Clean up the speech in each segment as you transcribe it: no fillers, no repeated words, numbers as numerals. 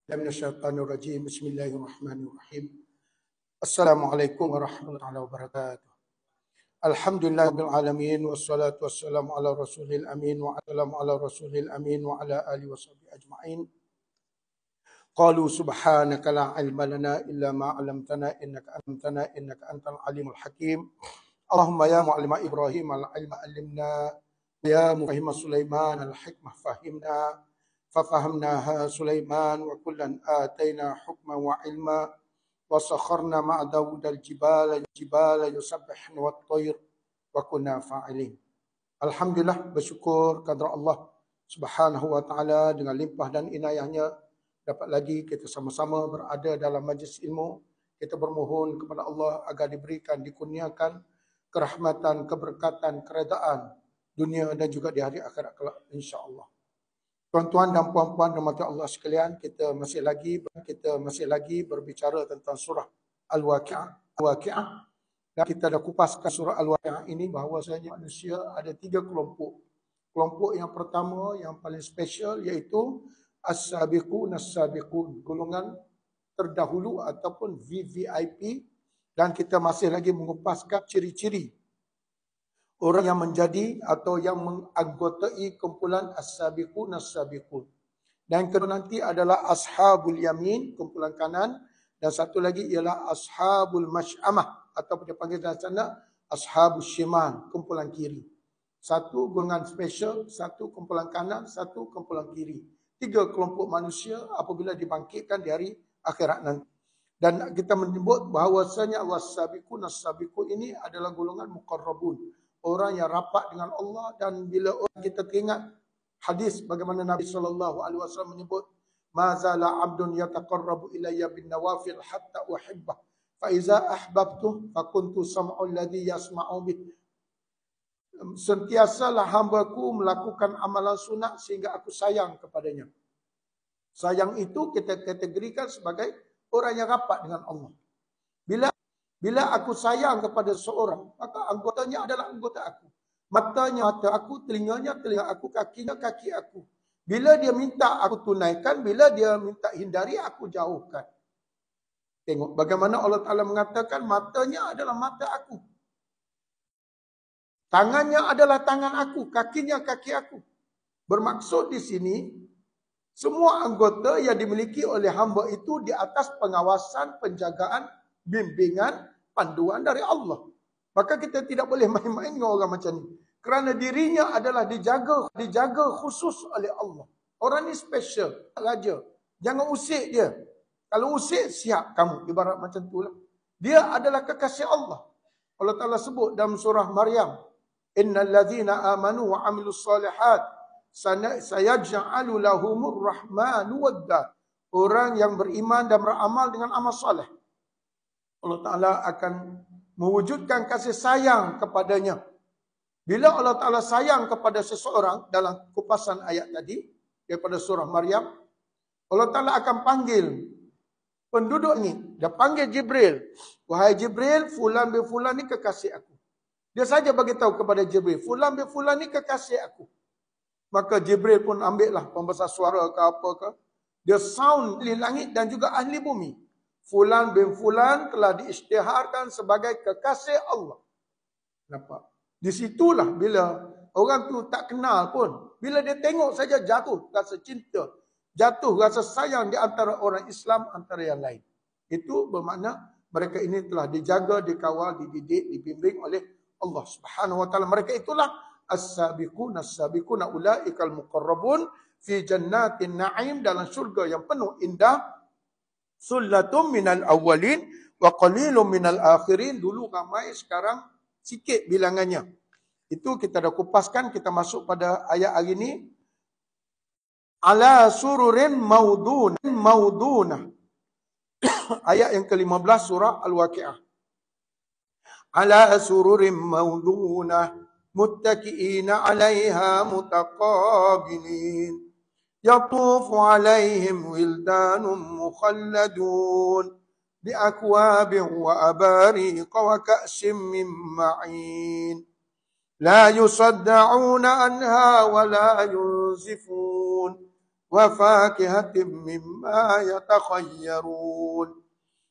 Minasyaitonirrajim. Bismillahirrahmanirrahim. Assalamualaikum warahmatullahi wabarakatuh. Alhamdulillahirabbil alamin wassalatu wassalamu ala rasulil amin wa ala rasulil amin wa ala alihi washabihi ajmain. Qalu subhanaka la ilma lana illa ma 'allamtana innaka antal alimul hakim. Allahumma ya mu'allima Ibrahim al-ilma 'allimna ya mufahhima Sulaiman al-hikmah fahimna. ففهمناها سليمان وكلا آتينا حكما وعلما وسخرنا مع داود الجبال يسبحن والطير وكنا فاعلين. Alhamdulillah, bersyukur kepada Allah Subhanahu wa taala dengan limpah dan inayahnya dapat lagi kita sama-sama berada dalam majlis ilmu. Kita bermohon kepada Allah agar dikurniakan kerahmatan, keberkatan, keredaan dunia dan juga di hari akhirat kelak insya-Allah. Tuan-tuan dan puan-puan rahmati Allah sekalian, kita masih lagi berbicara tentang surah Al-Waqi'ah. Dan kita dah kupaskan surah Al-Waqi'ah ini bahawasanya manusia ada 3 kelompok. Kelompok yang pertama yang paling special iaitu As-Sabiqun, golongan terdahulu ataupun VVIP, dan kita masih lagi mengupaskan ciri-ciri orang yang menjadi atau yang menganggotai kumpulan As-Sabiqun. Dan kedua nanti adalah Ashabul Yamin, kumpulan kanan, dan satu lagi ialah Ashabul Mash'amah atau dipanggil dalam sana Ashabul Shimal, kumpulan kiri. Satu golongan special, satu kumpulan kanan, satu kumpulan kiri. 3 kelompok manusia apabila dibangkitkan di hari akhirat nanti. Dan kita menyebut bahawasanya Was-Sabiqun ini adalah golongan muqarrabun, orang yang rapat dengan Allah. Dan bila orang kita teringat hadis bagaimana Nabi SAW menyebut, ma zala abdun yataqarrabu ilayya bin nawafil hatta uhibbah fa iza ahbabtu fa kuntu sam'ul ladzi yasma'u bih. Sentiasalah hamba-Ku melakukan amalan sunat sehingga aku sayang kepadanya. Sayang itu kita kategorikan sebagai orang yang rapat dengan Allah. Bila aku sayang kepada seorang, maka anggotanya adalah anggota aku. Matanya mata aku, telinganya telinga aku, kakinya kaki aku. Bila dia minta aku tunaikan, bila dia minta hindari aku jauhkan. Tengok bagaimana Allah Ta'ala mengatakan matanya adalah mata aku. Tangannya adalah tangan aku, kakinya kaki aku. Bermaksud di sini, semua anggota yang dimiliki oleh hamba itu di atas pengawasan, penjagaan, bimbingan, panduan dari Allah. Maka kita tidak boleh main-main dengan orang macam ni. Kerana dirinya adalah dijaga khusus oleh Allah. Orang ni special, raja. Jangan usik dia. Kalau usik, siap kamu. Ibarat macam tu lah. Dia adalah kekasih Allah. Allah Ta'ala sebut dalam surah Maryam, innal ladzina amanu wa amilus solihat sayaj'alu lahumur rahmanu wadda. Orang yang beriman dan beramal dengan amal soleh, Allah Ta'ala akan mewujudkan kasih sayang kepadanya. Bila Allah Ta'ala sayang kepada seseorang dalam kupasan ayat tadi, daripada surah Maryam, Allah Ta'ala akan panggil penduduk ni. Dia panggil Jibril. Wahai Jibril, fulan bin fulan ni kekasih aku. Dia saja bagi tahu kepada Jibril, fulan bin fulan ni kekasih aku. Maka Jibril pun ambil lah pembesar suara ke apa ke. Dia sound di langit dan juga ahli bumi. Fulan bin fulan telah diisytiharkan sebagai kekasih Allah. Nampak? Di situlah bila orang tu tak kenal pun, bila dia tengok saja jatuh rasa cinta, jatuh rasa sayang di antara orang Islam antara yang lain. Itu bermakna mereka ini telah dijaga, dikawal, dididik, dibimbing oleh Allah Subhanahu wa taala. Mereka itulah as-sabiqun ulaikal muqarrabun fi jannatin na'im, dalam syurga yang penuh indah. Sullatum minal awwalin wa qalilum minal akhirin. Dulu ramai, sekarang sikit bilangannya. Itu kita dah kupaskan. Kita masuk pada ayat hari ini. Ala sururin maudunah. Ayat yang ke-15 surah Al-Waqi'ah. Ala sururin maudunah muttaki'ina 'alaiha mutaqabilin. يطوف عليهم ولدان مخلدون بأكواب وأباريق وكأس من معين لا يصدعون عنها ولا ينزفون وفاكهة مما يتخيرون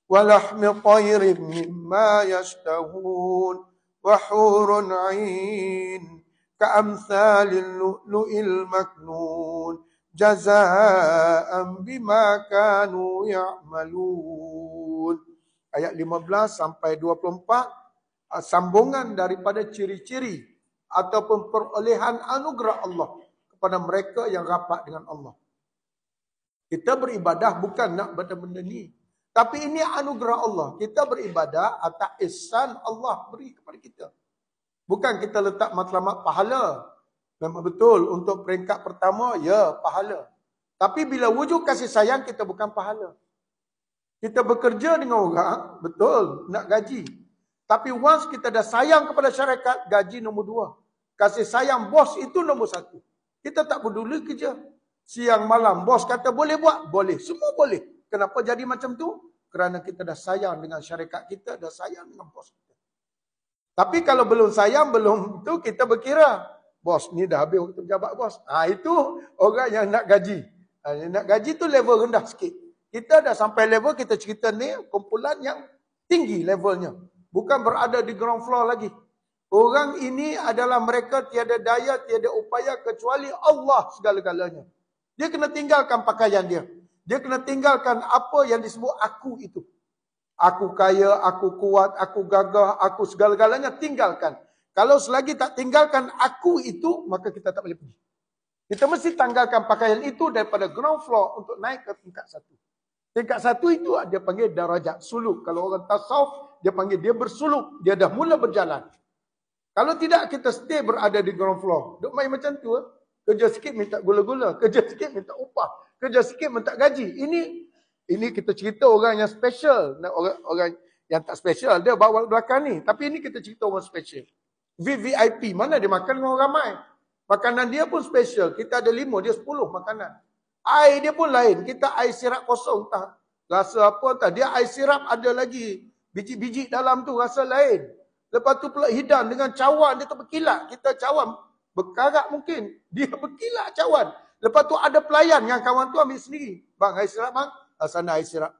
ولحم طير مما يشتهون وحور عين كأمثال اللؤلؤ المكنون جزاء بما كانوا يعملون. Ayat 15 sampai 24 sambungan daripada ciri-ciri ataupun perolehan anugerah Allah kepada mereka yang rapat dengan Allah. Kita beribadah bukan nak benda-benda ni, tapi ini anugerah Allah. Kita beribadah atas ihsan Allah beri kepada kita. Bukan kita letak matlamat pahala. Memang betul untuk peringkat pertama, ya pahala. Tapi bila wujud kasih sayang, kita bukan pahala. Kita bekerja dengan orang, betul, nak gaji. Tapi once kita dah sayang kepada syarikat, gaji nombor 2. Kasih sayang bos itu nombor 1. Kita tak peduli kerja. Siang malam, bos kata boleh buat? Boleh. Semua boleh. Kenapa jadi macam tu? Kerana kita dah sayang dengan syarikat kita, dah sayang dengan bos kita. Tapi kalau belum sayang, belum tu kita berkira. Bos ni dah habis waktu jabat bos. Itu orang yang nak gaji. Nak gaji tu level rendah sikit. Kita dah sampai level, kita cerita ni kumpulan yang tinggi levelnya. Bukan berada di ground floor lagi. Orang ini adalah mereka tiada daya, tiada upaya kecuali Allah segala-galanya. Dia kena tinggalkan pakaian dia. Dia kena tinggalkan apa yang disebut aku itu. Aku kaya, aku kuat, aku gagah, aku segala-galanya, tinggalkan. Kalau selagi tak tinggalkan aku itu, maka kita tak boleh pergi. Kita mesti tanggalkan pakaian itu daripada ground floor untuk naik ke tingkat 1. Tingkat 1 itu dia panggil darajat suluk. Kalau orang tasawuf, dia panggil dia bersuluk. Dia dah mula berjalan. Kalau tidak, kita stay berada di ground floor. Duk main macam tu. Kerja sikit minta gula-gula. Kerja sikit minta upah. Kerja sikit minta gaji. Ini kita cerita orang yang special. Orang yang tak special, dia bawa belakang ni. Tapi ini kita cerita orang special. VVIP, mana dia makan dengan orang ramai. Makanan dia pun special. Kita ada 5, dia 10 makanan. Air dia pun lain. Kita air sirap kosong tak. Rasa apa tak. Dia air sirap ada lagi. Biji-biji dalam tu rasa lain. Lepas tu pula hidang dengan cawan. Dia tak berkilat. Kita cawan berkarat mungkin. Dia berkilat cawan. Lepas tu ada pelayan yang kawan tu ambil sendiri. Bang, air sirap bang. Sana air sirap.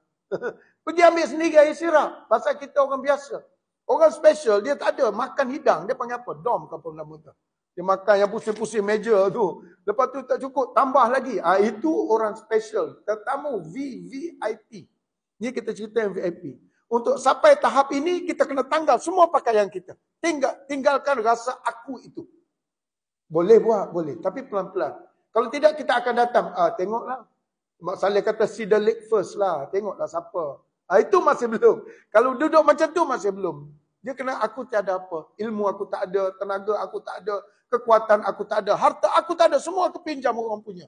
Pergi ambil sendiri air sirap. Pasal kita orang biasa. Orang special dia tak ada. Makan hidang. Dia panggil apa? Dom ke apa nama tu. Dia makan yang pusing-pusing meja tu. Lepas tu tak cukup, tambah lagi. Itu orang special. Tetamu VVIP. Ni kita cerita yang VIP. Untuk sampai tahap ini, kita kena tanggal semua pakaian kita. Tinggalkan rasa aku itu. Boleh buat, boleh. Tapi pelan-pelan. Kalau tidak, kita akan datang. Tengoklah. Mak Saleh kata, see the leg first lah. Tengoklah siapa. Itu masih belum. Kalau duduk macam tu, masih belum. Dia kena aku tiada apa. Ilmu aku tak ada. Tenaga aku tak ada. Kekuatan aku tak ada. Harta aku tak ada. Semua aku pinjam orang punya.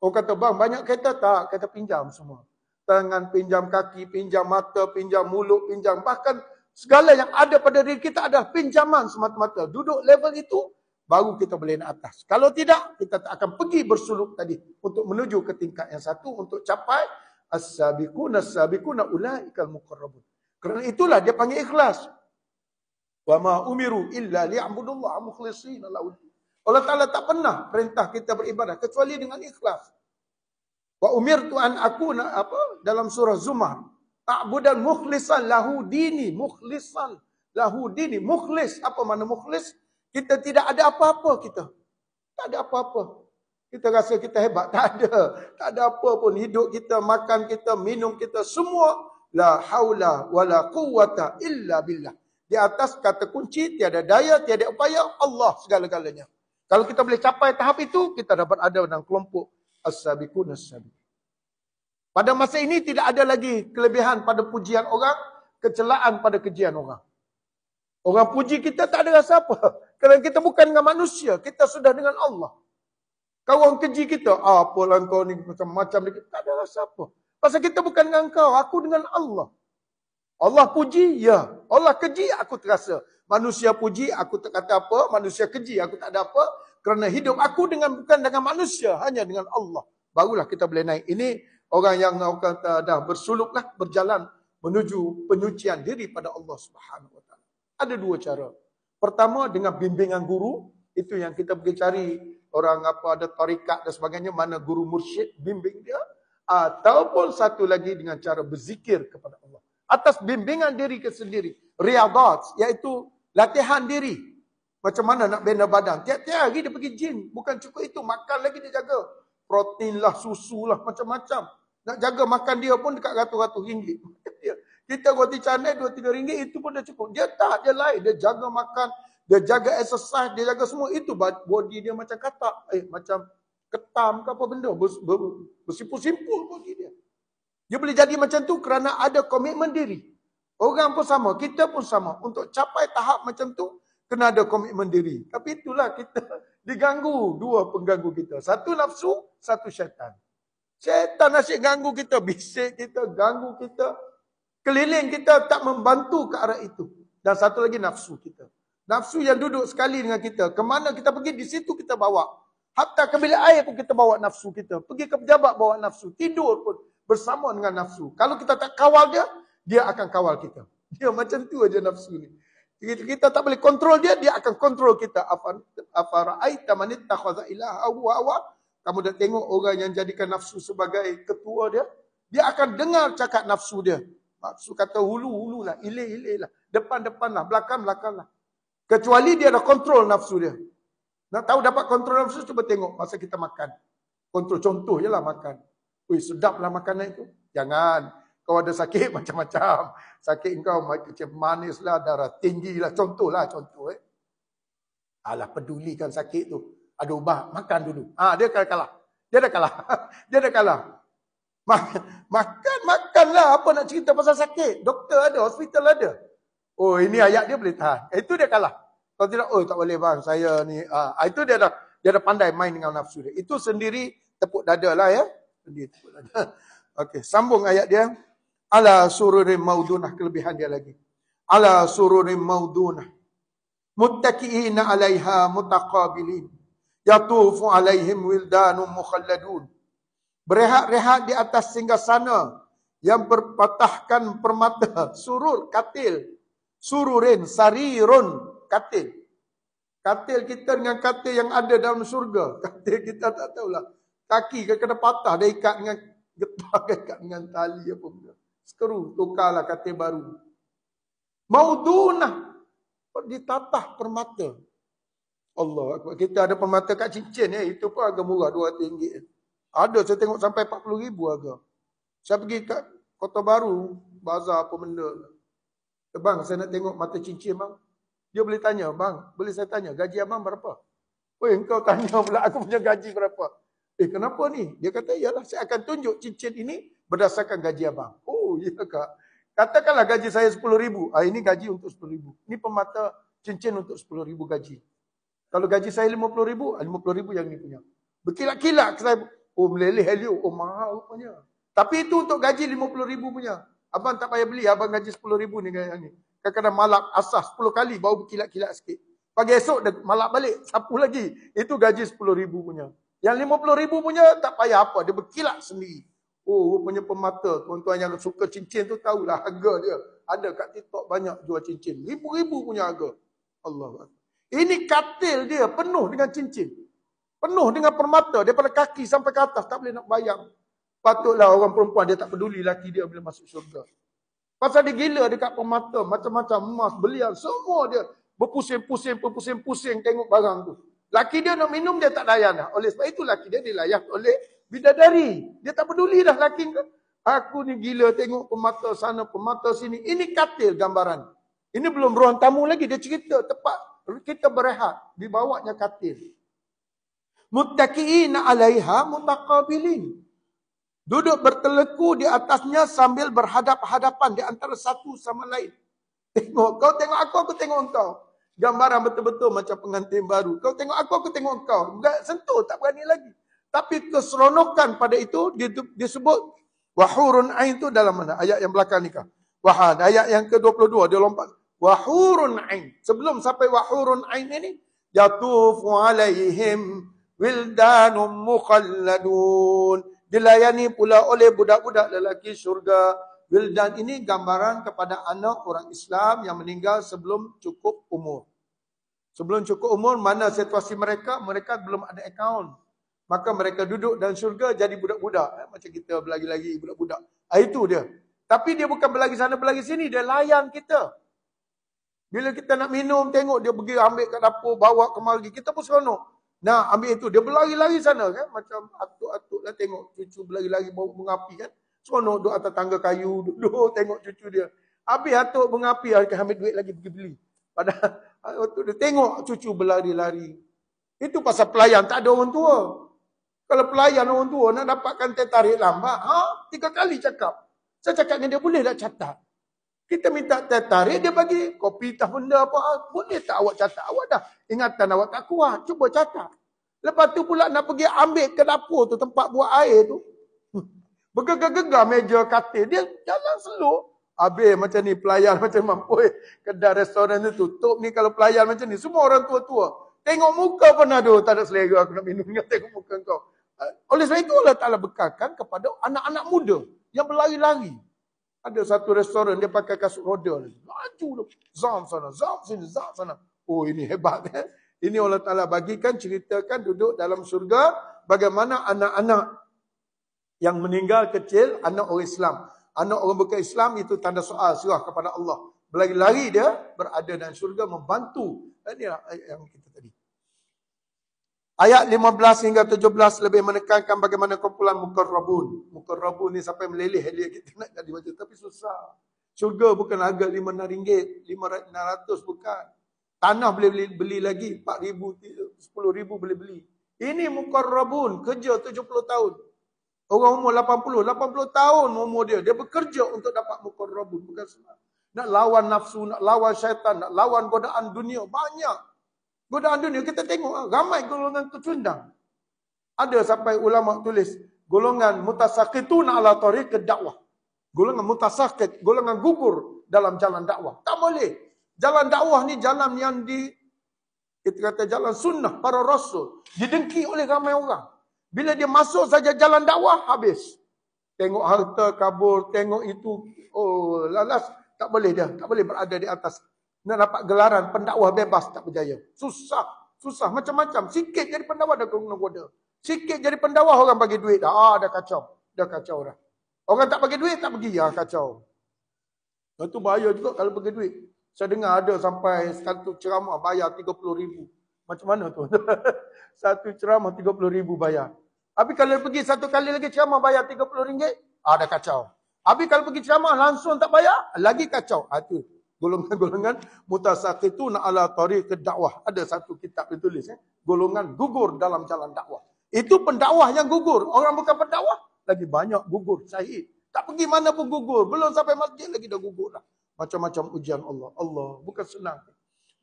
Orang kata, bang, banyak kereta tak? Kata pinjam semua. Tangan pinjam, kaki pinjam, mata pinjam, mulut pinjam. Bahkan segala yang ada pada diri kita adalah pinjaman semata-mata. Duduk level itu, baru kita boleh naik atas. Kalau tidak, kita tak akan pergi bersuluk tadi. Untuk menuju ke tingkat yang satu. Untuk capai as-sabiquna as-sabiquna ulaikal muqarrabun. Kerana itulah dia panggil ikhlas. Wa ma umiru illa liya'budullaha mukhlishina lahu. Allah Taala tak pernah perintah kita beribadah kecuali dengan ikhlas. Wa umirtu an akuna apa dalam surah Zumar, ta'budan mukhlishan lahu dini, mukhlishan lahu dini. Mukhlis, apa makna mukhlis? Kita tidak ada apa-apa kita. Tak ada apa-apa. Kita rasa kita hebat, tak ada. Tak ada apa pun, hidup kita, makan kita, minum kita, semua la haula wala quwwata illa billah. Di atas kata kunci, tiada daya, tiada upaya, Allah segala-galanya. Kalau kita boleh capai tahap itu, kita dapat ada dalam kelompok as-sabiqun as-sabiqun. Pada masa ini tidak ada lagi kelebihan pada pujian orang, kecelaan pada kejian orang. Orang puji kita tak ada rasa apa. Kerana kita bukan dengan manusia, kita sudah dengan Allah. Kalau orang keji kita, apalah kau ni macam-macam, tak ada rasa apa. Pasal kita bukan dengan kau, aku dengan Allah. Allah puji, ya. Allah keji, aku terasa. Manusia puji, aku tak kata apa. Manusia keji, aku tak ada apa. Kerana hidup aku bukan dengan manusia, hanya dengan Allah. Barulah kita boleh naik. Ini orang yang kata dah bersuluklah, berjalan menuju penyucian diri pada Allah Subhanahu Wa Taala. Ada 2 cara. Pertama dengan bimbingan guru, itu yang kita pergi cari orang apa ada tarikat dan sebagainya, mana guru mursyid bimbing dia, ataupun satu lagi dengan cara berzikir kepada Allah atas bimbingan diri ke sendiri, riadat, iaitu latihan diri. Macam mana nak bina badan, tiap-tiap hari dia pergi gym. Bukan cukup itu, makan lagi dia jaga, protein lah, susu lah, macam-macam. Nak jaga makan dia pun dekat ratus-ratus ringgit. Kita roti canai 2-3 ringgit, itu pun dah cukup. Dia tak, dia lain. Dia jaga makan, dia jaga exercise, dia jaga semua. Itu body dia macam katak. Macam ketam ke apa benda. Bersimpul-simpul body dia. Dia boleh jadi macam tu kerana ada komitmen diri. Orang pun sama, kita pun sama. Untuk capai tahap macam tu, kena ada komitmen diri. Tapi itulah kita diganggu. Dua pengganggu kita. Satu nafsu, satu syaitan. Syaitan asyik ganggu kita, bisik kita, ganggu kita. Keliling kita tak membantu ke arah itu. Dan satu lagi nafsu kita. Nafsu yang duduk sekali dengan kita. Kemana kita pergi, di situ kita bawa. Hatta ke bilik air pun kita bawa nafsu kita. Pergi ke pejabat bawa nafsu. Tidur pun bersama dengan nafsu. Kalau kita tak kawal dia, dia akan kawal kita. Dia macam tu aja nafsu ni. Kita tak boleh kontrol dia, dia akan kontrol kita. Afara'aita man ittakhadha ilahahu hawa. Kamu dah tengok orang yang jadikan nafsu sebagai ketua dia, dia akan dengar cakap nafsu dia. Nafsu kata hulu lah, ilir lah, depan lah, belakang lah. Kecuali dia dah kontrol nafsu dia. Nak tahu dapat kontrol nafsu, cuba tengok masa kita makan. Kontrol, contoh je lah makan. Wih, sedap lah makanan itu. Jangan. Kau ada sakit macam-macam. Sakit kau macam manis lah, darah tinggi lah. Contoh. Alah, pedulikan sakit tu. Ada ubat, makan dulu. Dia kalah. Dia dah kalah. Makanlah. Apa nak cerita pasal sakit? Doktor ada, hospital ada. Oh, ini ayat dia boleh tahan. Itu dia kalah. Kalau tidak, tak boleh bang, saya ni. Itu dia dah pandai main dengan nafsu dia. Itu sendiri tepuk dada lah ya. Sendiri tepuk dada. Okey, sambung ayat dia. Ala sururin maudunah, kelebihan dia lagi. Ala sururin maudunah. Muttaki'ina 'alaiha mutaqabilin. Yatufu 'alaihim wildanun mukhalladun. Berehat-rehat di atas singgasana yang berpatahkan permata. Surur, katil. Sururin, sarirun, katil. Katil kita dengan katil yang ada dalam surga. Katil kita tak tahulah. Kaki kena patah, dia ikat dengan getah, ikat dengan tali apa benda. Skru, tukarlah katil baru. Maudunah, ditatah permata. Allah, kita ada permata kat cincin itu pun harga murah, RM200. Ada saya tengok sampai RM40,000 harga. Saya pergi kat Kota Baru, bazar apa benda. Bang, saya nak tengok mata cincin bang. Dia boleh tanya, bang, boleh saya tanya, gaji abang berapa? Oi, engkau tanya pula aku punya gaji berapa? Kenapa ni? Dia kata, iyalah, saya akan tunjuk cincin ini berdasarkan gaji abang. Oh, iya kak. Katakanlah gaji saya RM10,000. Ini gaji untuk RM10,000. Ini permata cincin untuk RM10,000 gaji. Kalau gaji saya RM50,000, RM50,000 yang ni punya. Berkilat-kilat saya, meleleh helio, mahal rupanya. Tapi itu untuk gaji RM50,000 punya. Abang tak payah beli, abang gaji RM10,000 ni yang ni. Kadang-kadang malap asas 10 kali baru berkilat-kilat sikit. Pagi esok dia malap balik, sapu lagi. Itu gaji RM10,000 punya. Yang RM50,000 punya tak payah apa, dia berkilat sendiri. Oh, rupanya permata. Tuan-tuan yang suka cincin tu tahulah harga dia. Ada kat TikTok banyak jual cincin. Ribu-ribu punya harga. Allah. Ini katil dia penuh dengan cincin. Penuh dengan permata. Daripada kaki sampai ke atas. Tak boleh nak bayang. Patutlah orang perempuan dia tak peduli laki dia bila masuk syurga. Pasal dia gila dekat permata. Macam-macam emas, belian. Semua dia berpusing-pusing tengok barang tu. Laki dia nak minum dia tak layan dah. Oleh sebab itu laki dia dilayan oleh bidadari. Dia tak peduli dah laki kan. Aku ni gila tengok permata sana, permata sini. Ini katil gambaran. Ini belum ruang tamu lagi. Dia cerita tepat kita berehat. Dibawanya katil. Muttaki'ina 'alaiha mutaqabilin. Duduk berteleku di atasnya sambil berhadap-hadapan di antara satu sama lain. Tengok, kau tengok aku tengok engkau. Gambaran betul-betul macam pengantin baru. Kau tengok aku tengok engkau. Enggak sentuh, tak berani lagi. Tapi keseronokan pada itu disebut wahurun ain itu dalam mana? Ayat yang belakang ni kah? Wahad, ayat yang ke-22 dia lompat. Wahurun ain. Sebelum sampai wahurun ain ini, yatufu alaihim wildanum mukhalladun. Dilayani pula oleh budak-budak lelaki syurga. Wildan ini gambaran kepada anak orang Islam yang meninggal sebelum cukup umur. Sebelum cukup umur, mana situasi mereka? Mereka belum ada akaun. Maka mereka duduk dalam syurga jadi budak-budak. Macam kita berlagi-lagi budak-budak. Itu dia. Tapi dia bukan berlagi sana, berlagi sini. Dia layan kita. Bila kita nak minum, tengok dia pergi ambil kat dapur, bawa kemari. Kita pun seronok. Nah, ambil itu. Dia berlari-lari sana kan. Macam atuk-atuk lah tengok cucu berlari-lari bawa mengapi kan. Seronok duduk atas tangga kayu. Duduk tengok cucu dia. Habis atuk mengapi, akan ambil duit lagi pergi beli. Padahal waktu dia tengok cucu berlari-lari. Itu pasal pelayan tak ada orang tua. Kalau pelayan orang tua nak dapatkan teh tarik lambat, 3 kali cakap. Saya cakap dengan dia, boleh tak catat? Kita minta teh tarik, dia bagi kopi tak benda apa. Boleh tak awak catat? Awak dah ingatan awak tak kuat, cuba catat. Lepas tu pula nak pergi ambil ke dapur tu, tempat buat air tu. Bergegar-gegar meja katil. Dia jalan slow. Habis macam ni, pelayan macam mampu. Kedai restoran tu tutup ni, kalau pelayan macam ni, semua orang tua-tua. Tengok muka pun ada, tak ada selera aku nak minum. Tengok muka kau. Oleh sebab itu Allah Ta'ala bekalkan kepada anak-anak muda yang berlari-lari. Ada satu restoran, dia pakai kasut roda. Laju. Zam sana, zam sini, zam sana. Oh, ini hebat. Ini Allah Ta'ala bagikan, ceritakan duduk dalam surga. Bagaimana anak-anak yang meninggal kecil, anak orang Islam. Anak orang bukan Islam itu tanda soal, serah kepada Allah. Berlari-lari dia berada dalam syurga membantu. Inilah ayat yang kita tadi. Ayat 15 hingga 17 lebih menekankan bagaimana kumpulan muqarrabun. Muqarrabun ni sampai meleleh dia kita nak jadi macam, tapi susah. Syurga bukan harga RM5, RM500 bukan. Tanah boleh beli lagi, 4,000, 10,000 boleh beli. Ini muqarrabun, kerja 70 tahun. Orang umur 80 tahun umur dia. Dia bekerja untuk dapat muqarrabun. Bukan senang. Nak lawan nafsu, nak lawan syaitan, nak lawan godaan dunia. Banyak. Godaan dunia kita tengok. Ramai golongan tercundang. Ada sampai ulama tulis. Golongan mutasaqituna ala tariq dakwah. Golongan mutasaqit. Golongan gugur dalam jalan dakwah. Tak boleh. Jalan dakwah ni jalan yang kita kata jalan sunnah para rasul. Didengki oleh ramai orang. Bila dia masuk saja jalan dakwah, habis. Tengok harta kabur, tengok itu. Oh, lalas. Tak boleh dia. Tak boleh berada di atas. Nak dapat gelaran pendakwah bebas, tak berjaya. Susah. Susah. Macam-macam. Sikit jadi pendakwah dah goda. Sikit jadi pendakwah orang bagi duit dah. Dah kacau. Dah kacau dah. Orang tak bagi duit, tak pergi. Kacau. Itu bahaya juga kalau bagi duit. Saya dengar ada sampai satu ceramah bayar 30,000. Macam mana tu? Satu ceramah 30,000 bayar. Habis kalau pergi satu kali lagi ceramah bayar RM30, dah kacau. Habis kalau pergi ceramah langsung tak bayar, lagi kacau. Itu golongan-golongan mutasaqituna ala tariq dakwah. Ada satu kitab ditulis, golongan gugur dalam jalan dakwah. Itu pendakwah yang gugur. Orang bukan pendakwah, lagi banyak gugur, syahid. Tak pergi mana pun gugur. Belum sampai masjid lagi dah gugur dah. Macam-macam ujian Allah. Allah bukan senang.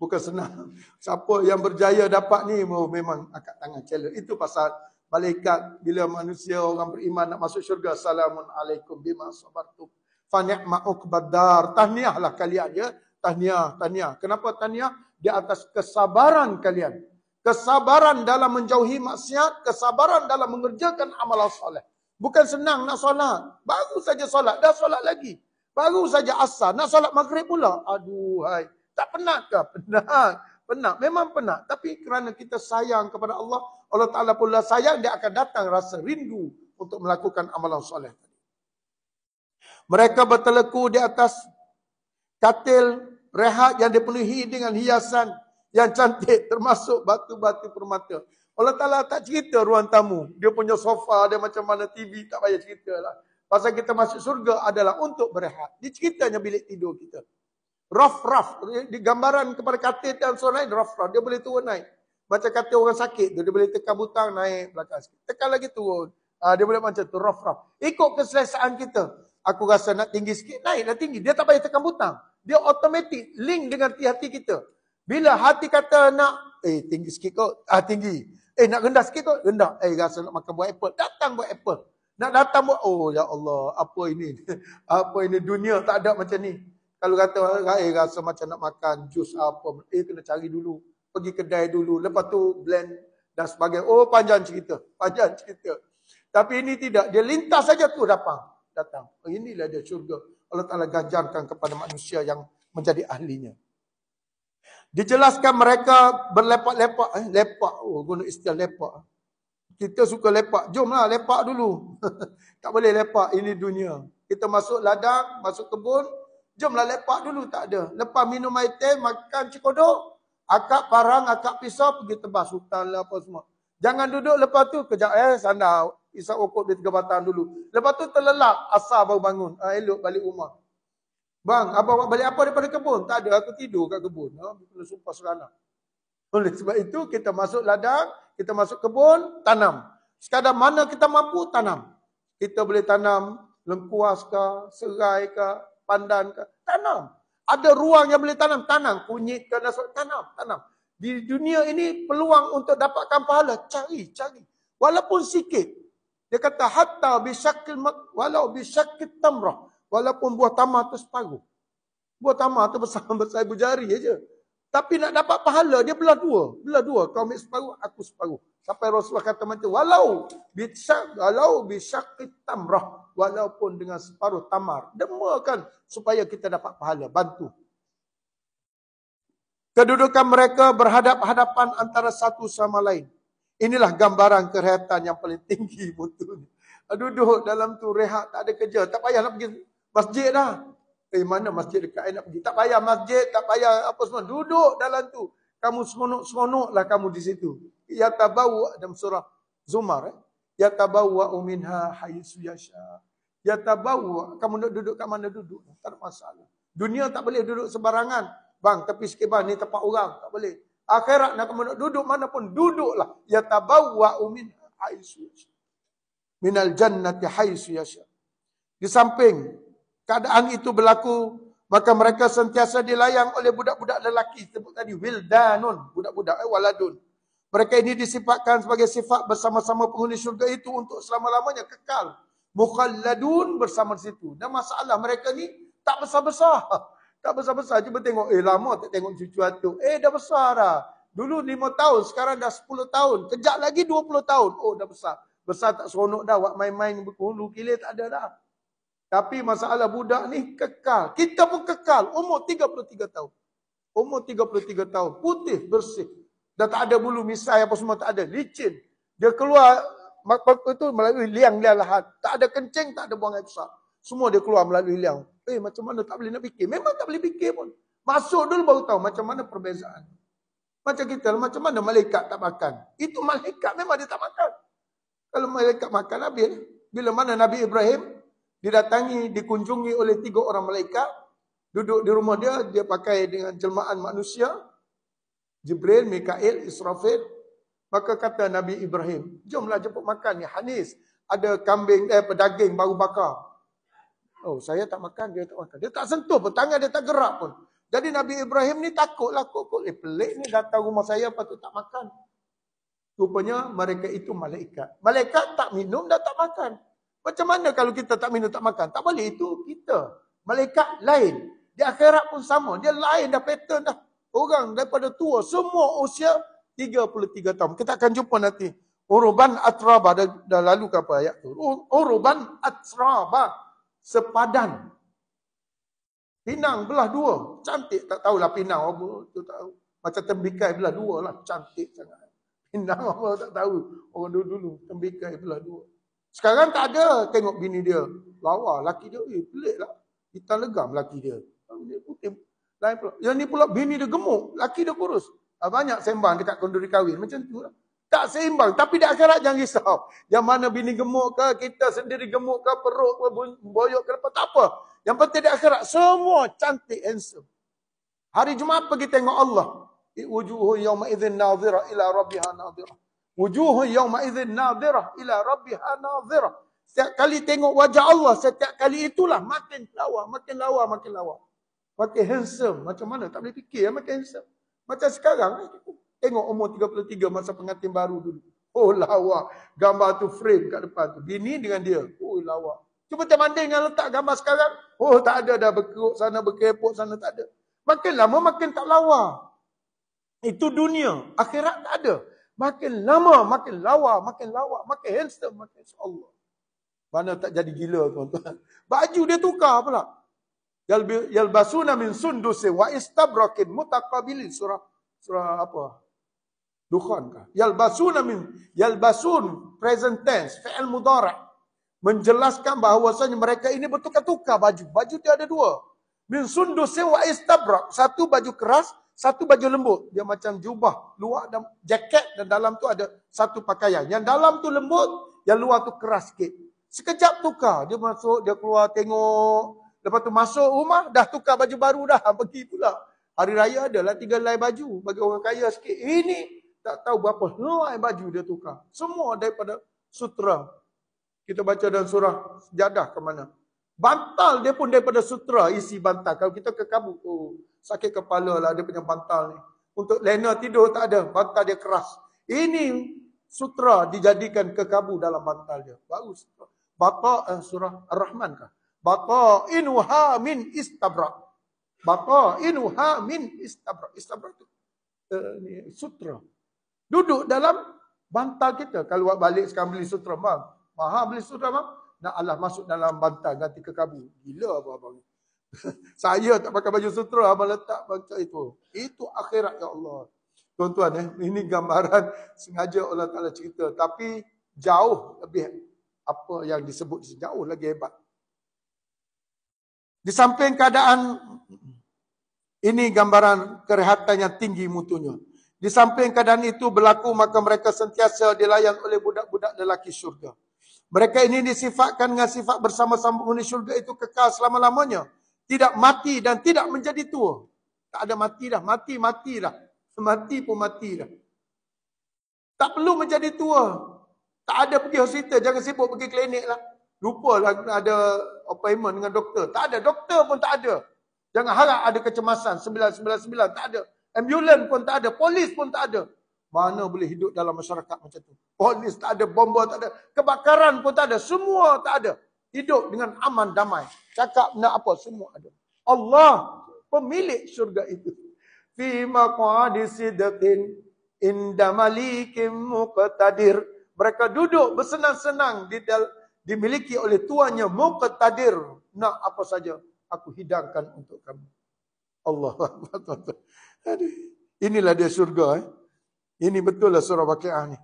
Bukan senang. Siapa yang berjaya dapat ni memang angkat tangan challenge. Itu pasal malaikat bila manusia orang beriman nak masuk syurga, assalamun alaikum bima sabartum fa ni'ma uqbadar. Tahniahlah kalian ya. Tahniah. Kenapa tahniah? Di atas kesabaran kalian. Kesabaran dalam menjauhi maksiat, kesabaran dalam mengerjakan amalan soleh. Bukan senang nak solat. Baru saja solat, dah solat lagi. Baru saja asar, nak solat maghrib pula. Aduhai. Tak penat ke? Penat. Memang penat. Tapi kerana kita sayang kepada Allah, Allah Ta'ala pula sayang, dia akan datang rasa rindu untuk melakukan amalan soleh. Mereka berteleku di atas katil rehat yang dipenuhi dengan hiasan yang cantik, termasuk batu-batu permata. Allah Ta'ala tak cerita ruang tamu. Dia punya sofa, dia macam mana TV, tak payah cerita lah. Pasal kita masuk surga adalah untuk berehat. Dia ceritanya bilik tidur kita. Raf-raf. Di gambaran kepada katil dan soal lain, raf-raf. Dia boleh turun naik. Macam katil orang sakit tu. Dia boleh tekan butang, naik belakang sikit. Tekan lagi turun. Dia boleh macam tu, raf-raf. Ikut keselesaan kita. Aku rasa nak tinggi sikit, naiklah tinggi. Dia tak payah tekan butang. Dia automatik link dengan hati kita. Bila hati kata nak, tinggi sikit kot. Tinggi. Nak rendah sikit kot. Rendah. Rasa nak makan buah apple. Datang buah apple. Nak datang buat, oh ya Allah, apa ini? Apa ini dunia tak ada macam ni. Kalau kata rasa macam nak makan jus apa, kena cari dulu. Pergi kedai dulu, lepas tu blend dan sebagainya. Oh panjang cerita. Tapi ini tidak, dia lintas saja tu datang. Inilah dia syurga. Allah Ta'ala gajarkan kepada manusia yang menjadi ahlinya. Dijelaskan mereka berlepak-lepak. Lepak. Oh, guna istilah lepak. Kita suka lepak. Jomlah lepak dulu. Tak boleh lepak. Ini dunia. Kita masuk ladang, masuk kebun. Jomlah lepak dulu. Tak ada. Lepas minum air teh, makan cikodok. Akak parang, akak pisau, pergi tebas hutan lah apa semua. Jangan duduk lepas tu, kejap sana. Isap okok di Tiga Batang dulu. Lepas tu terlelap, asar baru bangun. Elok balik rumah. Bang, abang balik apa daripada kebun? Tak ada, aku tidur kat kebun. Kena sumpah serana. Oleh sebab itu, kita masuk ladang, kita masuk kebun, tanam. Sekadar mana kita mampu, tanam. Kita boleh tanam lengkuas ke, serai ke, pandan ke, tanam. Ada ruang yang boleh tanam, tanam. Kunyit ke, tanam. Di dunia ini peluang untuk dapatkan pahala, cari. Walaupun sikit. Dia kata, hatta bisyakil, walau bisyakil tamrah. Walaupun buah tamar tu separuh. Buah tamar tu besar ibu jari aja. Tapi nak dapat pahala, dia belah dua. Kau ambil separuh, aku separuh. Sampai Rasulullah kata macam, walau bisyakil tamrah. Walaupun dengan separuh tamar. Demakan supaya kita dapat pahala. Bantu. Kedudukan mereka berhadap-hadapan antara satu sama lain. Inilah gambaran kerehatan yang paling tinggi betul. Duduk dalam tu rehat, tak ada kerja. Tak payah nak pergi masjid dah. Mana masjid dekat nak pergi. Tak payah masjid, tak payah apa semua. Duduk dalam tu. Kamu seronok-seronoklah kamu di situ. Yatabawa dalam surah Zumar. Yatabawa minha haitsu yasha. Yatabawa, kamu nak duduk kat mana duduk. Tak ada masalah. Dunia tak boleh duduk sebarangan. Bang, tapi sikit bang, ni tempat orang. Tak boleh. Akhirat nak kamu nak duduk mana pun, duduklah. Yatabawwa'u min haitsu yasha. Minal jannati haitsu yasha. Di samping keadaan itu berlaku, maka mereka sentiasa dilayang oleh budak-budak lelaki. Sebut tadi, wildanun. Budak-budak, waladun. Mereka ini disifatkan sebagai sifat bersama-sama penghuni syurga itu untuk selama-lamanya kekal. Mukhalladun bersama di situ. Dan masalah mereka ni tak besar-besar. Tak besar-besar. Cuba tengok, lama tak tengok cucu atuk. Dah besar dah. Dulu 5 tahun, sekarang dah 10 tahun. Kejap lagi 20 tahun. Oh, dah besar. Besar tak seronok dah. Buat main-main berhulu kilir tak ada dah. Tapi masalah budak ni kekal. Kita pun kekal. Umur 33 tahun. Umur 33 tahun. Putih, bersih. Dah tak ada bulu misai apa semua, tak ada. Licin. Dia keluar itu melalui liang-liang lahat. Tak ada kencing, tak ada buang air besar. Semua dia keluar melalui liang. Macam mana tak boleh nak fikir? Memang tak boleh fikir pun. Masuk dulu baru tahu macam mana perbezaan. Macam kita, macam mana malaikat tak makan. Itu malaikat memang dia tak makan. Kalau malaikat makan, habis. Bila mana Nabi Ibrahim didatangi, dikunjungi oleh 3 orang malaikat. Duduk di rumah dia, dia pakai dengan jelmaan manusia. Jibril, Mikail, Israfil. Maka kata Nabi Ibrahim, jomlah jemput makan ni, Hanis. Ada kambing, daging baru bakar. Oh, saya tak makan, dia tak makan. Dia tak sentuh pun, tangan dia tak gerak pun. Jadi Nabi Ibrahim ni takutlah, kok pelik ni datang rumah saya, patut tak makan. Rupanya mereka itu malaikat. Malaikat tak minum, dah tak makan. Macam mana kalau kita tak minum, tak makan? Tak boleh, itu kita. Malaikat lain. Di akhirat pun sama. Dia lain dah, pattern dah. Orang daripada tua, semua usia 33 tahun. Kita akan jumpa nanti. Uruban atraba, dah lalu ke apa ayat tu. Uruban atraba. Sepadan. Pinang belah dua. Cantik. Tak tahulah pinang apa. Tu tahu. Macam tembikai belah dua lah. Cantik sangat. Pinang apa tak tahu. Orang dulu-dulu. Tembikai belah dua. Sekarang tak ada. Tengok bini dia. Lawa. Laki dia. Pelik lah. Kita legam laki dia. Dia putih. Lain pula. Yang ni pula bini dia gemuk. Laki dia kurus. Banyak sembang dekat konduri kahwin. Macam tu lah. Tak seimbang. Tapi di akhirat jangan risau. Yang mana bini gemuk ke, kita sendiri gemuk ke, perut ke, boyok ke, tak apa. Yang penting di akhirat, semua cantik, handsome. Hari Jumaat pergi tengok Allah. Wujuhu yawma idzin nadhirah ila rabbiha nadhirah. Wujuhu yawma idzin nadhirah ila rabbiha nadhirah. Setiap kali tengok wajah Allah, setiap kali itulah makin lawa, makin lawa, makin lawa. Makin handsome. Macam mana? Tak boleh fikir ya, makin handsome. Macam sekarang, tengok umur 33 masa pengantin baru dulu. Oh lawa. Gambar tu frame kat depan tu. Bini dengan dia. Oh lawa. Cuba terbanding dengan letak gambar sekarang. Oh tak ada dah, berkeruk sana, berkepok sana, tak ada. Makin lama makin tak lawa. Itu dunia. Akhirat tak ada. Makin lama makin lawa, makin lawa, makin handsome, makin insya-Allah. Mana tak jadi gila tuan-tuan. Baju dia tukar pula. Yalbasuna min sundusin wa istabrakin mutaqabilin. Surah apa? Dukhan kah? Yalbasun present tense, fi'il mudhari'. Menjelaskan bahawasanya mereka ini bertukar-tukar baju. Baju dia ada dua. Min sundusin wa istabrak. Satu baju keras, satu baju lembut. Dia macam jubah, luar dan jaket, dan dalam tu ada satu pakaian. Yang dalam tu lembut, yang luar tu keras sikit. Sekejap tukar. Dia masuk, dia keluar tengok. Lepas tu masuk rumah, dah tukar baju baru dah. Pergi pula. Hari raya adalah 3 helai baju. Bagi orang kaya sikit. Ini tak tahu berapa helai baju dia tukar. Semua daripada sutra. Kita baca dalam surah Sejadah ke mana. Bantal dia pun daripada sutra isi bantal. Kalau kita ke kabut, sakit kepala lah dia punya bantal ni. Untuk lena tidur tak ada. Bantal dia keras. Ini sutra dijadikan kekabu dalam bantal dia. Baru sutra. Surah Ar-Rahman kah? Batainuha min istabrak. Batainuha min istabrak. Istabrak tu sutra. Duduk dalam bantal kita. Kalau buat balik sekarang beli sutra, bang. Mahal beli sutra, bang. Nak Allah masuk dalam bantal ganti kekabu. Gila abang-abang ni. Saya tak pakai baju sutra, abang letak bantal itu. Itu akhirat, ya Allah. Tuan-tuan, ini gambaran sengaja Allah Ta'ala cerita. Tapi jauh lebih apa yang disebut jauh lagi hebat. Di samping keadaan ini gambaran kerehatan yang tinggi mutunya. Di samping keadaan itu berlaku, maka mereka sentiasa dilayan oleh budak-budak lelaki syurga. Mereka ini disifatkan dengan sifat bersama-sama penghuni syurga itu kekal selama-lamanya. Tidak mati dan tidak menjadi tua. Tak ada mati dah. Mati dah. Mati pun mati dah. Tak perlu menjadi tua. Tak ada pergi hospital. Jangan sibuk pergi klinik lah. Lupa lah ada appointment dengan doktor. Tak ada. Doktor pun tak ada. Jangan harap ada kecemasan. 999 tak ada. Ambulans pun tak ada. Polis pun tak ada. Mana boleh hidup dalam masyarakat macam tu. Polis tak ada. Bomba tak ada. Kebakaran pun tak ada. Semua tak ada. Hidup dengan aman damai. Cakap nak apa. Semua ada. Allah pemilik syurga itu. Fi maq'adi sidqin inda malikim muqtadir. Mereka duduk bersenang-senang dimiliki oleh tuannya muqtadir. Nak apa saja aku hidangkan untuk kamu. Allah. Aduh. Inilah dia syurga. Ini betul lah surah Waqiah ni.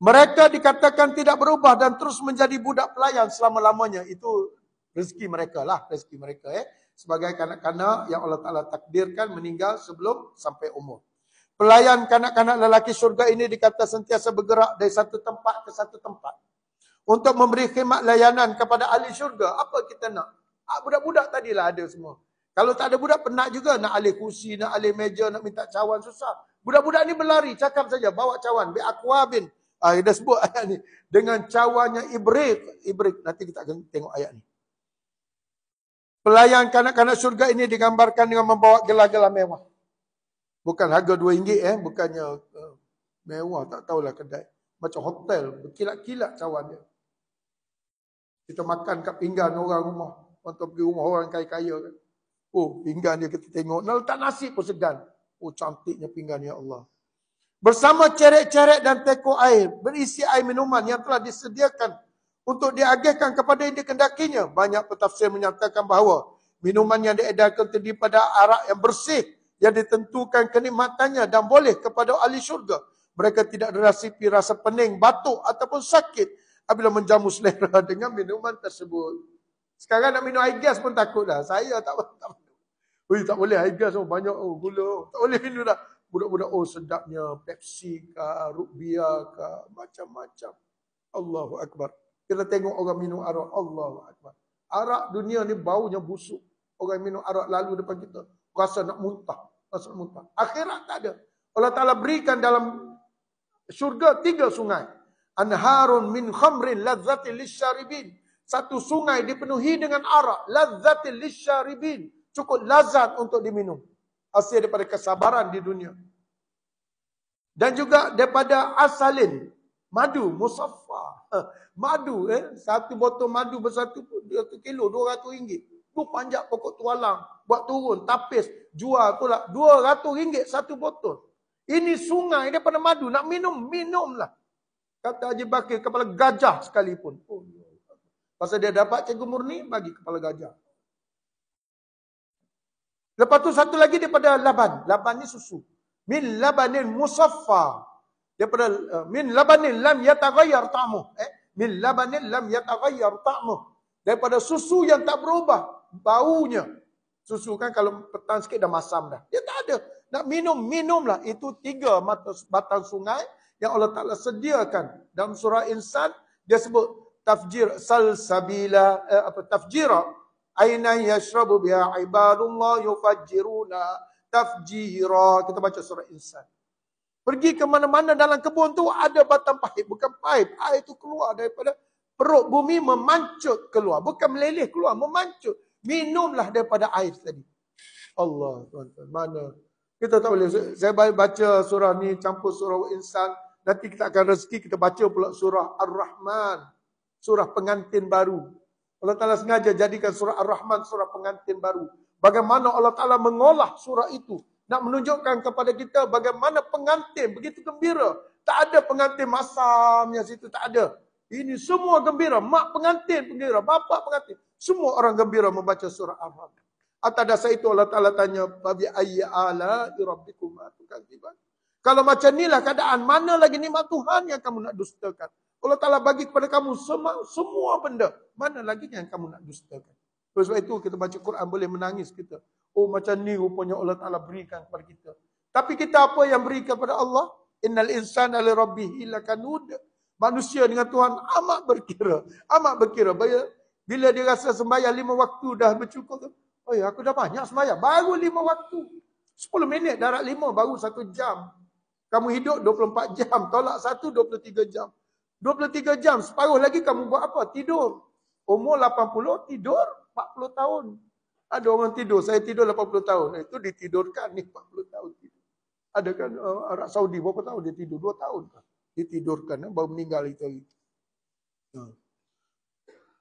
Mereka dikatakan tidak berubah dan terus menjadi budak pelayan selama-lamanya. Itu rezeki mereka lah. Rezeki mereka. Sebagai kanak-kanak yang Allah Ta'ala takdirkan meninggal sebelum sampai umur. Pelayan kanak-kanak lelaki syurga ini dikata sentiasa bergerak dari satu tempat ke satu tempat. Untuk memberi khidmat layanan kepada ahli syurga. Apa kita nak? Budak-budak tadilah ada semua. Kalau tak ada budak penat juga. Nak alih kursi, nak alih meja, nak minta cawan susah. Budak-budak ni berlari. Cakap saja. Bawa cawan. Bi'akwabin. Dia sebut ayat ni. Dengan cawannya ibrik. Ibrik. Nanti kita akan tengok ayat ni. Pelayan kanak-kanak syurga ini digambarkan dengan membawa gelar-gelar mewah. Bukan harga RM2. Bukannya mewah. Tak tahulah kedai. Macam hotel. Berkilat-kilat cawan dia. Kita makan kat pinggan orang rumah. Atau pergi rumah orang kaya-kaya kan. Oh, pinggan dia kita tengok. Nak letak nasi pun segan. Oh, cantiknya pinggan, ya Allah. Bersama ceret-ceret dan teko air. Berisi air minuman yang telah disediakan untuk diagihkan kepada yang dikendakinya. Banyak pentafsir menyatakan bahawa minuman yang diedarkan terdiri pada arak yang bersih. Yang ditentukan kenikmatannya dan boleh kepada ahli syurga. Mereka tidak dirasipi rasa pening, batuk ataupun sakit apabila menjamu selera dengan minuman tersebut. Sekarang nak minum air gas pun takut dah. Saya tak boleh air gas. Banyak gula. Tak boleh minum dah. Budak-budak, sedapnya Pepsi kah, Root Beer kah, macam-macam. Allahu Akbar. Kita tengok orang minum arak. Allahu Akbar. Arak dunia ni baunya busuk. Orang minum arak lalu depan kita. Rasa nak muntah. Rasa nak muntah. Akhirat tak ada. Allah Ta'ala berikan dalam syurga 3 sungai. Anharun min khamrin lazzatil lisyaribin. Satu sungai dipenuhi dengan arak. Lazzatil lisyaribin. Cukup lazat untuk diminum. Hasil daripada kesabaran di dunia. Dan juga daripada asalin. Madu, musaffa. Madu, satu botol madu bersatu kilo, RM200. Tu panjat pokok tualang. Buat turun, tapis, jual pula. RM200 satu botol. Ini sungai daripada madu. Nak minum, minumlah. Kata Haji Bakir, kepala gajah sekalipun. Oh, Pasal dia dapat cikgu murni, bagi kepala gajah. Lepas tu satu lagi daripada laban. Laban ni susu. Min labanin musaffa. Daripada min labanin lam yataghayyar ta'muh. Min labanin lam yataghayyar ta'muh. Daripada susu yang tak berubah baunya. Susu kan kalau petang sikit dah masam dah. Dia tak ada. Nak minum, minumlah. Itu 3 batang sungai yang Allah Ta'ala sediakan. Dalam surah Insan, dia sebut tafjir salsabila, tafjira. Aina yashrabu biha ibadullah yufajjiruna tafjira. Kita baca surah Insan. Pergi ke mana-mana dalam kebun tu ada batang paip. Bukan paip. Air itu keluar daripada perut bumi, memancut keluar. Bukan meleleh keluar, memancut. Minumlah daripada air tadi. Allah, tuan-tuan. Mana? Kita tak boleh. Saya baca surah ni, campur surah Insan. Nanti kita akan rezeki, kita baca pula surah Ar-Rahman. Surah pengantin baru. Allah Ta'ala sengaja jadikan surah Ar-Rahman surah pengantin baru. Bagaimana Allah Ta'ala mengolah surah itu. Nak menunjukkan kepada kita bagaimana pengantin begitu gembira. Tak ada pengantin masam yang situ, tak ada. Ini semua gembira. Mak pengantin gembira, bapa pengantin. Semua orang gembira membaca surah Ar-Rahman. Atas dasar itu Allah Ta'ala tanya, Babi ayya ala rabbikuma tukadziban. Kalau macam inilah keadaan, mana lagi nikmat Tuhan yang kamu nak dustakan? Allah Ta'ala bagi kepada kamu semua benda. Mana lagi yang kamu nak dustakan? Oleh sebab itu kita baca Quran boleh menangis kita. Oh macam ni rupanya Allah Ta'ala berikan kepada kita. Tapi kita apa yang beri kepada Allah? Innal insana li rabbihi lakanud. Manusia dengan Tuhan amat berkira. Amat berkira. Bila dia rasa sembahyang 5 waktu dah bercukup tu. Oh ya, aku dah banyak sembahyang. Baru 5 waktu. 10 minit darab 5 baru 1 jam. Kamu hidup 24 jam. Tolak 1, 23 jam. 23 jam. Separuh lagi kamu buat apa? Tidur. Umur 80, tidur 40 tahun. Ada orang tidur. Saya tidur 80 tahun. Itu ditidurkan ni 40 tahun. Ada kan Arab Saudi berapa tahun dia tidur? 2 tahun. Ditidurkan. Baru meninggal itu lagi.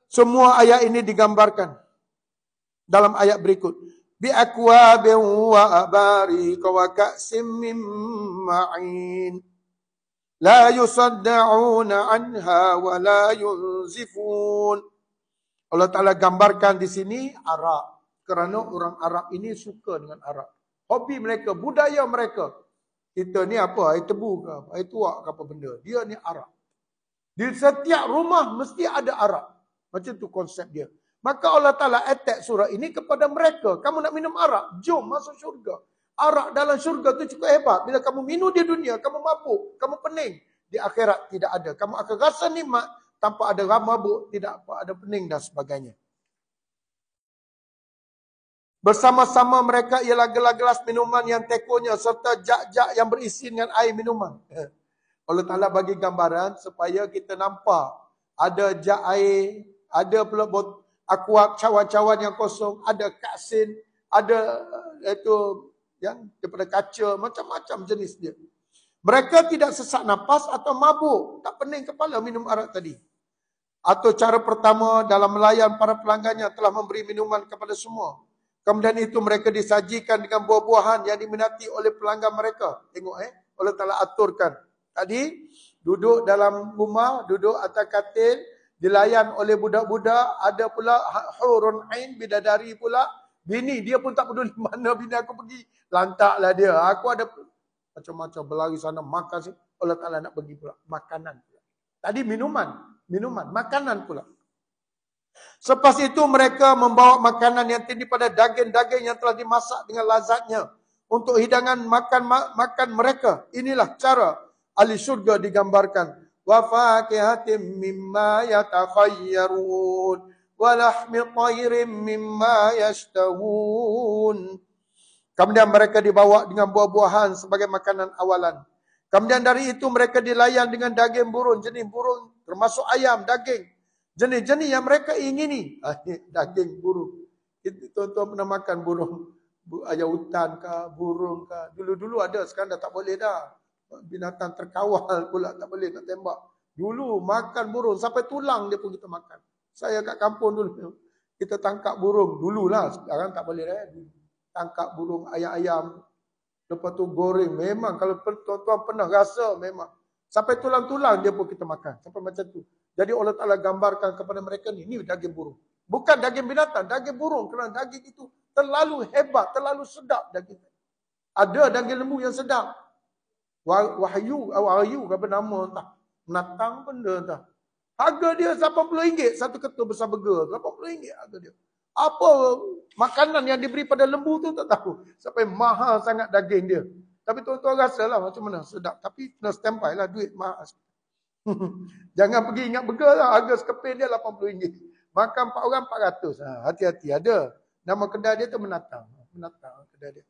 Semua ayat ini digambarkan dalam ayat berikut. Bi akwabin wa abariq wa ka'sim min ma'in. La yusadda'una anha wa la yunzifun. Allah Ta'ala gambarkan di sini arak. Kerana orang Arab ini suka dengan arak. Hobi mereka, budaya mereka. Kita ni apa? Air tebu ke? Air tuak ke apa benda? Dia ni arak. Di setiap rumah mesti ada arak. Macam tu konsep dia. Maka Allah Ta'ala attack surah ini kepada mereka. Kamu nak minum arak? Jom masuk syurga. Arak dalam syurga tu cukup hebat. Bila kamu minum di dunia, kamu mabuk, kamu pening. Di akhirat tidak ada. Kamu akan rasa nikmat tanpa ada mabuk, tidak ada pening dan sebagainya. Bersama-sama mereka ialah gelas-gelas minuman yang tekonya serta jak-jak yang berisi dengan air minuman. Allah Ta'ala bagi gambaran supaya kita nampak. Ada jak air, ada pula akuab cawan-cawan yang kosong, ada kaksin, ada itu yang daripada kaca, macam-macam jenis dia. Mereka tidak sesak napas atau mabuk, tak pening kepala minum arak tadi. Atau cara pertama dalam melayan para pelanggannya telah memberi minuman kepada semua. Kemudian itu mereka disajikan dengan buah-buahan yang diminati oleh pelanggan mereka. Tengok Allah Ta'ala aturkan. Tadi duduk dalam rumah, duduk atas katil, dilayan oleh budak-budak, ada pula hurun ain, bidadari pula. Bini dia pun tak peduli mana bini aku pergi. Lantaklah dia. Aku ada macam-macam berlari sana makan sih. Allah Ta'ala nak bagi pula makanan pula. Tadi minuman, makanan pula. Selepas itu mereka membawa makanan yang terdiri pada daging-daging yang telah dimasak dengan lazatnya untuk hidangan makan mereka. Inilah cara ahli syurga digambarkan. Wa fakihatin mimma yatakhayyarun wa lahmi tayrin mimma yashtahun. Kemudian mereka dibawa dengan buah-buahan sebagai makanan awalan. Kemudian dari itu mereka dilayan dengan daging burung, jenis burung termasuk ayam, daging. Jenis-jenis yang mereka ingini. Daging burung. Tuan-tuan pernah makan burung. Ayam hutan ke, burung ke. Dulu-dulu ada, sekarang dah tak boleh dah. Binatang terkawal pula tak boleh nak tembak. Dulu makan burung, sampai tulang dia pun kita makan. Saya kat kampung dulu, kita tangkap burung. Dululah, sekarang tak boleh dah. Tangkap burung ayam-ayam. Lepas tu goreng. Memang kalau tuan-tuan pernah rasa memang. Sampai tulang-tulang dia pun kita makan. Sampai macam tu. Jadi Allah Ta'ala gambarkan kepada mereka ni daging burung. Bukan daging binatang, daging burung. Kerana daging itu terlalu hebat, terlalu sedap daging. Ada daging lembu yang sedap. Wahyu apa nama entah. Menatang benda entah. Harga dia RM80 satu ketul besar burger. RM80 harga dia. Apa makanan yang diberi pada lembu tu tak tahu. Sampai mahal sangat daging dia. Tapi tuan-tuan rasalah macam mana sedap. Tapi kena standby lah duit mahal. Jangan pergi ingat burger lah. Harga sekeping dia RM80. Makan 4 orang 400. Hati-hati ada. Nama kedai dia tu Menatang. Menatang kedai dia.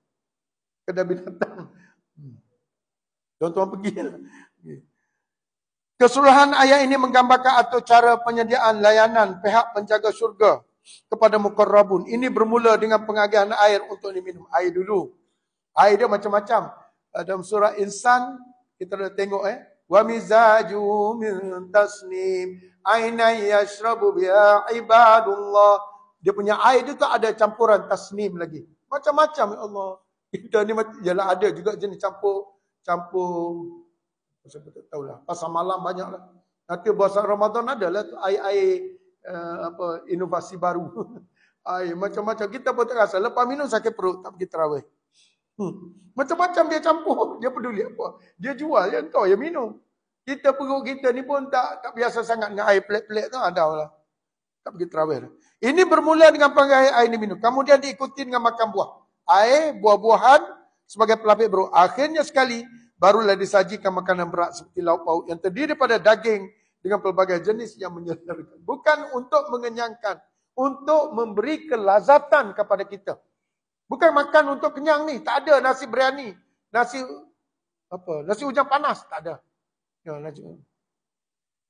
Kedai binatang. Tuan-tuan pergi. Keseluruhan ayat ini menggambarkan atau cara penyediaan layanan pihak penjaga syurga kepada muqarrabun. Ini bermula dengan pengagihan air untuk diminum. Air dulu. Air dia macam-macam. Dalam surah Insan, kita dah tengok wa mizaju min tasnim aina yashrabu biha ibadullah. Dia punya air itu ada campuran tasnim lagi. Macam-macam ya Allah. Kita ni jelah ada juga jenis campur saya tak tahulah. Pasal malam banyaklah. Nanti puasa Ramadan adalah tu air inovasi baru. Air macam-macam kita pun tak rasa lepas minum sakit perut tak pergi tarawih. Macam-macam dia campur, dia peduli apa? Dia jual yang kau yang minum. Kita perut kita ni pun tak biasa sangat dengan air pelik-pelik tu lah. Tak pergi tarawih. Ini bermula dengan pengagihan air ini minum. Kemudian diikuti dengan makan buah. Air, buah-buahan sebagai pelapis perut. Akhirnya sekali barulah disajikan makanan berat seperti lauk pauk yang terdiri daripada daging dengan pelbagai jenis yang menyertakan. Bukan untuk mengenyangkan, untuk memberi kelazatan kepada kita. Bukan makan untuk kenyang ni, tak ada nasi biryani, nasi hujan panas, tak ada. Ya, nasi.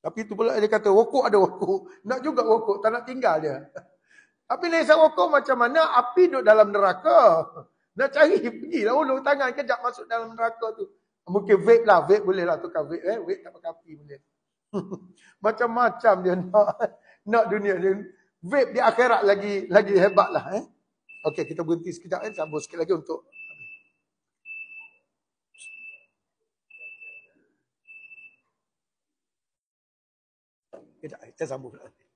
Tapi itu pula dia kata wokok ada wokok, nak juga wokok, tak nak tinggal dia. Tapi nasi wokok macam mana? Api duduk dalam neraka. Nak cari, pergilah ulur tangan kejap masuk dalam neraka tu. Mungkin vape lah, vape boleh lah tukar vape. Vape tak pakai api boleh. Macam-macam dia nak dunia dia. Vape di akhirat lagi hebat lah. Okey, kita berhenti sekejap. Sambung sikit lagi untuk kita sambung lagi.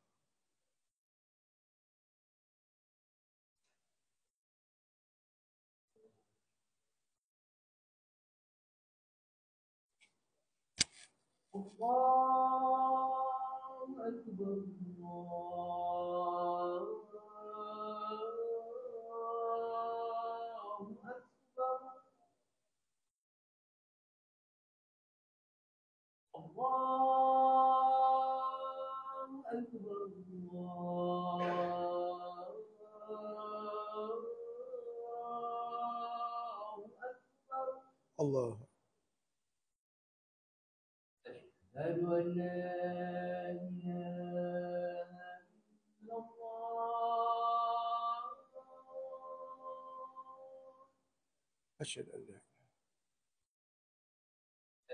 Allahu Akbar. Allah. Asyhadu an la ilaha illallah. Asyhadu an la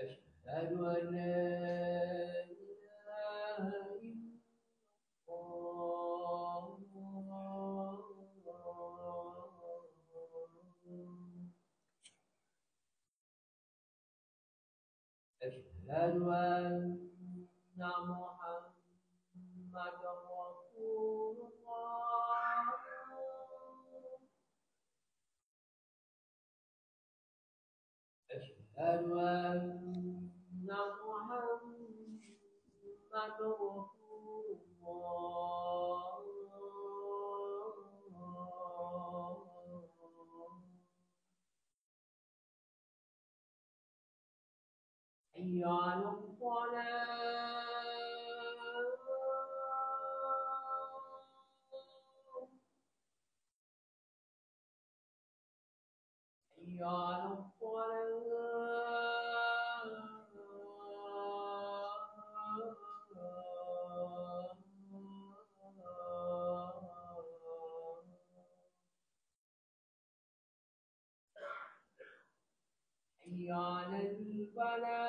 أشهد أن لا إله إلا الله أشهد أن محمدا رسول الله أشهد أن محمدا رسول الله حي على الصلاة حي على حي على الفلاح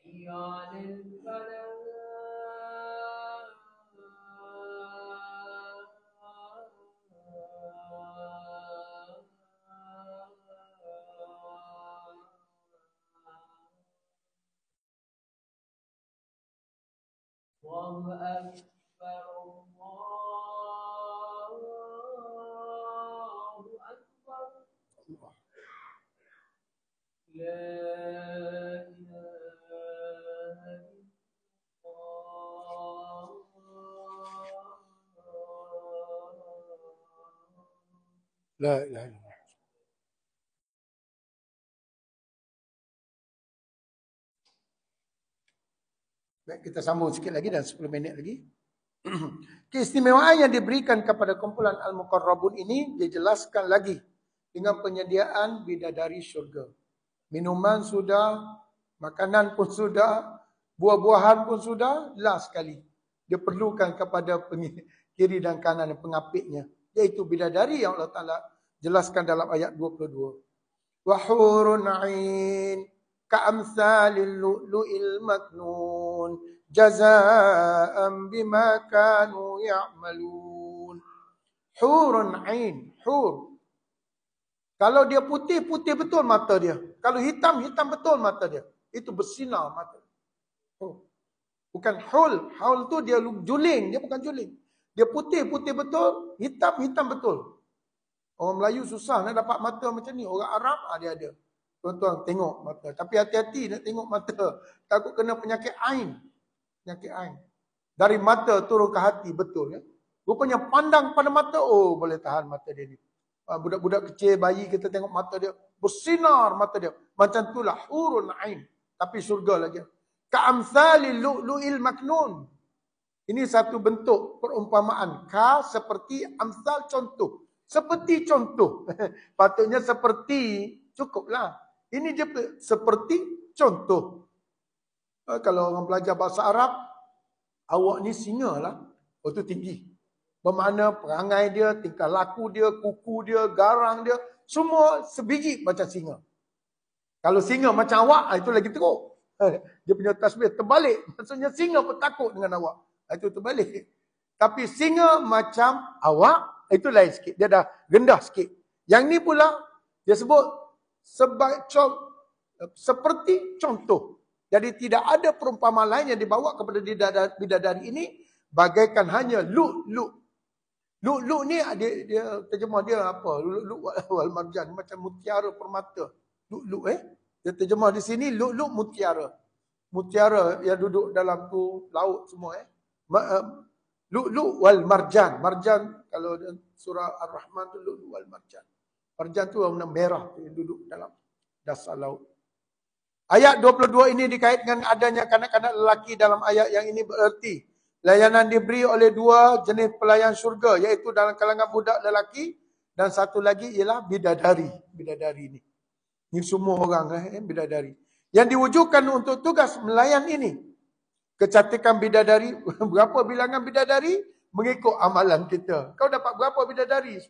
حي على الفلاح Allahu Akbar, Allahu Akbar. La ilaha illallah. La ilaha illallah. Baik, kita sambung sikit lagi dan 10 minit lagi. Keistimewaan yang diberikan kepada kumpulan Al-Muqarrabun ini dijelaskan lagi dengan penyediaan bidadari syurga. Minuman sudah, makanan pun sudah, buah-buahan pun sudah, last sekali. Dia perlukan kepada kiri dan kanan pengapitnya, iaitu bidadari yang Allah Ta'ala jelaskan dalam ayat 22. Wa hurun 'ain ka'amsalil lu'lu'il maknun jazaa'an bima kanu ya'malun. Hurun 'ain, hur. Kalau dia putih, putih betul mata dia. Kalau hitam, hitam betul mata dia. Itu bersinar mata. Bukan hul. Hul tu dia juling, dia bukan juling. Dia putih, putih betul, hitam, hitam betul. Orang Melayu susah nak dapat mata macam ni. Orang Arab dia ada. Tuan-tuan tengok mata. Tapi hati-hati nak tengok mata. Takut kena penyakit ain. Penyakit ain. Dari mata turun ke hati, betul ya. Rupanya pandang pada mata, oh boleh tahan mata dia ni. Budak-budak kecil, bayi kita tengok mata dia. Bersinar mata dia. Macam itulah hurun ain. Tapi surga lagi. Ka'amsalil lu'lu'il maknun. Ini satu bentuk perumpamaan. Ka seperti amsal contoh. Seperti contoh. Patutnya seperti cukuplah. Ini je seperti contoh. Kalau orang belajar bahasa Arab, awak ni singa lah. Oh tu tinggi. Bermakna perangai dia, tingkah laku dia, kuku dia, garang dia, semua sebiji macam singa. Kalau singa macam awak, itu lagi teruk. Dia punya tasbih terbalik. Maksudnya singa pun takut dengan awak. Itu terbalik. Tapi singa macam awak, itu lain sikit. Dia dah rendah sikit. Yang ni pula, dia sebut seperti contoh. Jadi tidak ada perumpamaan lain yang dibawa kepada bidadari ini, bagaikan hanya lu'-lu'. Lu'-lu' ni dia terjemah dia apa? Lu'-lu' wal marjan, macam mutiara permata. Lu'-lu' dia terjemah di sini lu'-lu' mutiara. Mutiara yang duduk dalam tu laut semua Lu'-lu' wal marjan. Marjan kalau surah Ar-Rahman tu lu'-lu' wal marjan. Marjan tu warna merah yang duduk dalam dasar laut. Ayat 22 ini dikaitkan adanya kanak-kanak lelaki dalam ayat yang ini bererti layanan diberi oleh dua jenis pelayan syurga, iaitu dalam kalangan budak lelaki dan satu lagi ialah bidadari. Bidadari ini. Ini semua orang bidadari. Yang diwujudkan untuk tugas melayan ini. Kecantikan bidadari, berapa bilangan bidadari? Mengikut amalan kita. Kau dapat berapa bidadari? 10.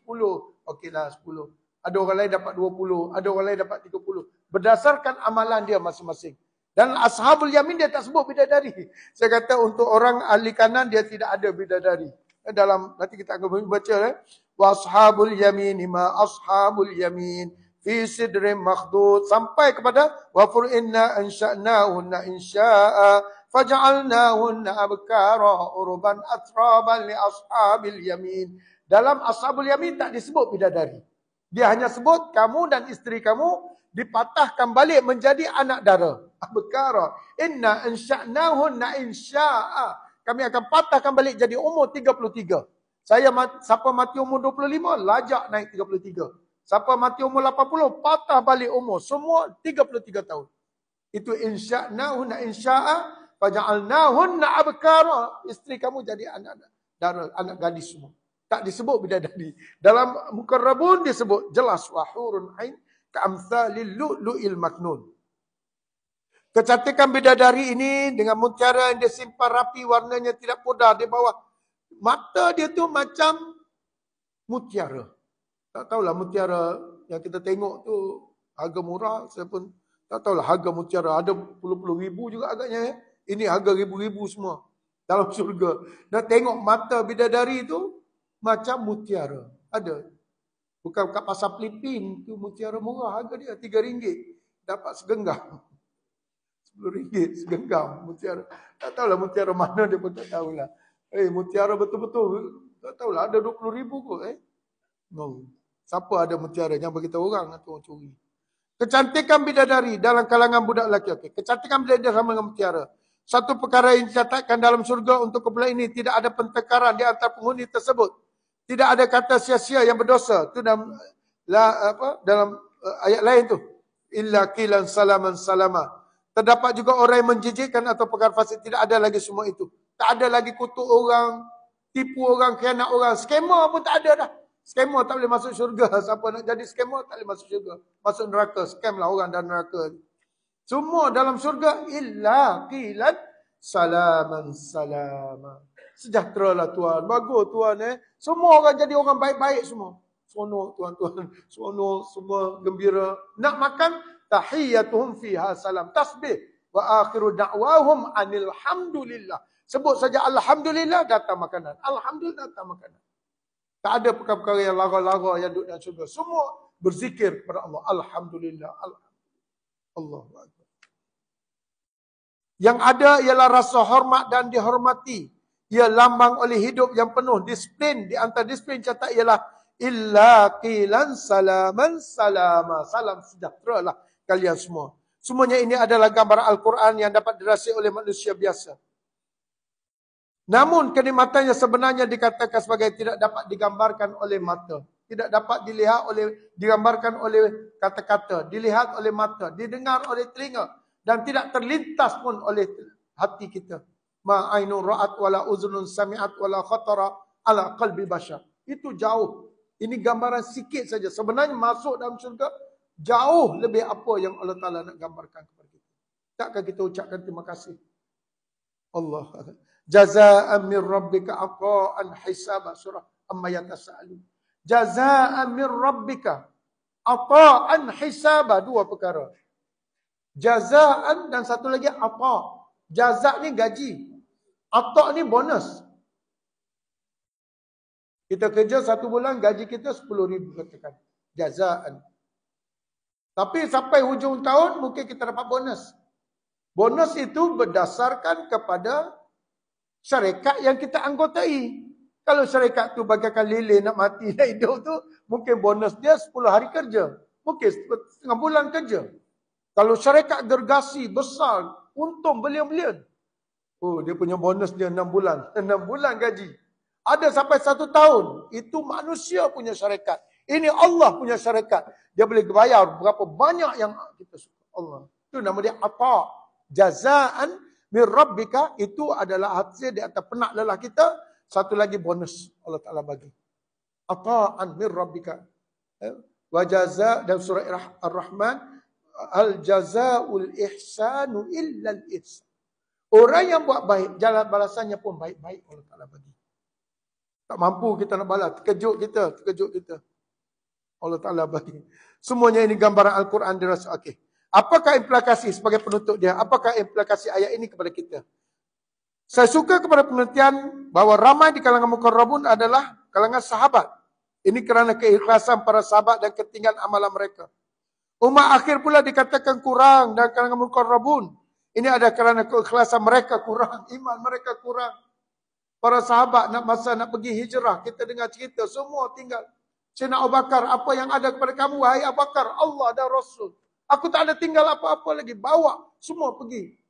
Okeylah 10. Ada orang lain dapat 20. Ada orang lain dapat 30. Berdasarkan amalan dia masing-masing. Dan ashabul yamin dia tak sebut bidadari. Saya kata untuk orang ahli kanan dia tidak ada bidadari. Dalam nanti kita akan baca wa ashabul yamin ma ashabul yamin fi sidrin makhdud sampai kepada wa fur inna ansha'nahunna insya'a faj'alnahunna abkara urban atraban li ashabil yamin. Dalam ashabul yamin tak disebut bidadari. Dia hanya sebut kamu dan isteri kamu dipatahkan balik menjadi anak dara. Abkara. Inna ansha'nahunna insya'a. Kami akan patahkan balik jadi umur 33. Siapa mati umur 25, lajak naik 33. Siapa mati umur 80, patah balik umur. Semua 33 tahun. Itu insya'nahunna insya'a. Faja'alnahunna abkara. Isteri kamu jadi anak dara, anak gadis semua. Tak disebut bidadari. Dalam Muqarrabun disebut jelas wahurun ain ka'amsalil lu'lu'il maknun. Kecantikan bidadari ini dengan mutiara yang dia simpan rapi, warnanya tidak pudar di bawah. Mata dia tu macam mutiara. Tak tahulah mutiara yang kita tengok tu harga murah, saya pun tak tahulah harga mutiara. Ada puluh-puluh ribu juga agaknya. Ini harga ribu-ribu semua dalam syurga. Dan tengok mata bidadari tu macam mutiara. Ada. Bukan kat pasar Pelipin tu mutiara murah, harga dia RM3. Dapat segenggam. RM10 segenggam mutiara. Tak tahulah mutiara mana dia pun tak tahulah. Mutiara betul-betul. Tak tahulah ada 20,000 kot No. Siapa ada mutiara? Jangan beritahu orang atau curi. Kecantikan bidadari dalam kalangan budak lelaki. Okey. Kecantikan bidadari sama dengan mutiara. Satu perkara yang dicatatkan dalam surga untuk kumpulan ini tidak ada pertengkaran di antara penghuni tersebut. Tidak ada kata sia-sia yang berdosa. Itu dalam ayat lain tu. Illa qilan salaman salama. Terdapat juga orang yang menjijikkan atau perkara fasik. Tidak ada lagi semua itu. Tak ada lagi kutuk orang, tipu orang, khianat orang. Skamer pun tak ada dah. Skamer tak boleh masuk syurga. Siapa nak jadi skamer tak boleh masuk syurga. Masuk neraka. Scam lah orang dalam neraka. Semua dalam syurga. Illa qilan salaman salama. Sejahteralah Tuhan. Bagus Tuhan Semua orang jadi orang baik-baik semua. Seronok Tuhan-Tuhan. Seronok semua gembira. Nak makan. Tahiyyatuhum fiha salam. Tasbih. Wa akhiru da'wahum anil hamdulillah. Sebut saja Alhamdulillah datang makanan. Alhamdulillah datang makanan. Tak ada perkara-perkara yang lara-lara yang duduk dalam syurga. Semua berzikir kepada Allah. Alhamdulillah. Allahu Akbar. Yang ada ialah rasa hormat dan dihormati. Ia lambang oleh hidup yang penuh disiplin. Di antara disiplin catat ialah illa qilan salaman salama. Salam sejahtera lah kalian semua. Semuanya ini adalah gambar Al-Quran yang dapat dirasai oleh manusia biasa. Namun kenikmatannya sebenarnya dikatakan sebagai tidak dapat digambarkan oleh mata. Tidak dapat digambarkan oleh kata-kata. Dilihat oleh mata. Didengar oleh telinga. Dan tidak terlintas pun oleh hati kita. Ma ainun ra'at wala uzunun sami'at wala khatara ala qalbi bashar. Itu jauh. Ini gambaran sikit saja. Sebenarnya masuk dalam syurga jauh lebih apa yang Allah Ta'ala nak gambarkan kepada kita. Takkan kita ucapkan terima kasih. Allah. Jaza'an min rabbika aqa'an hisaba. Surah Amma yatasa'alun. Jaza'an min rabbika aqa'an hisaba. Dua perkara. Jaza'an dan satu lagi ata'. Jaza' ni gaji. Ata' ni bonus. Kita kerja 1 bulan, gaji kita 10,000 katakan. Jaza'an. Tapi sampai hujung tahun, mungkin kita dapat bonus. Bonus itu berdasarkan kepada syarikat yang kita anggotai. Kalau syarikat tu bagaikan lilin nak mati, nak hidup tu, mungkin bonus dia 10 hari kerja. Mungkin setengah bulan kerja. Kalau syarikat gergasi, besar, untung belian-belian. Oh, dia punya bonus dia 6 bulan. 6 bulan gaji. Ada sampai 1 tahun. Itu manusia punya syarikat. Ini Allah punya syarikat. Dia boleh bayar berapa banyak yang kita suka. Allah. Itu nama dia ata'. Jaza'an min rabbika. Itu adalah hasil di atas penak lelah kita. Satu lagi bonus Allah Ta'ala bagi. Ata'an min rabbika. Wa jaza' dalam surah Ar-Rahman. Al jaza'ul ihsanu illa al ihsan. Orang yang buat baik, jalan balasannya pun baik-baik Allah Ta'ala bagi. Tak mampu kita nak balas. Terkejut kita. Allah Ta'ala bagi. Semuanya ini gambaran Al-Quran dirasa. Okey. Apakah implikasi sebagai penutup dia? Apakah implikasi ayat ini kepada kita? Saya suka kepada pengertian bahawa ramai di kalangan muqarrabun adalah kalangan sahabat. Ini kerana keikhlasan para sahabat dan ketinggian amalan mereka. Umat akhir pula dikatakan kurang dan kalangan muqarrabun. Ini ada kerana keikhlasan mereka kurang. Iman mereka kurang. Para sahabat nak pergi hijrah. Kita dengar cerita semua tinggal. Sayyidina Abu Bakar, apa yang ada kepada kamu wahai Abu Bakar? Allah dan Rasul. Aku tak ada tinggal apa-apa lagi. Bawa semua pergi.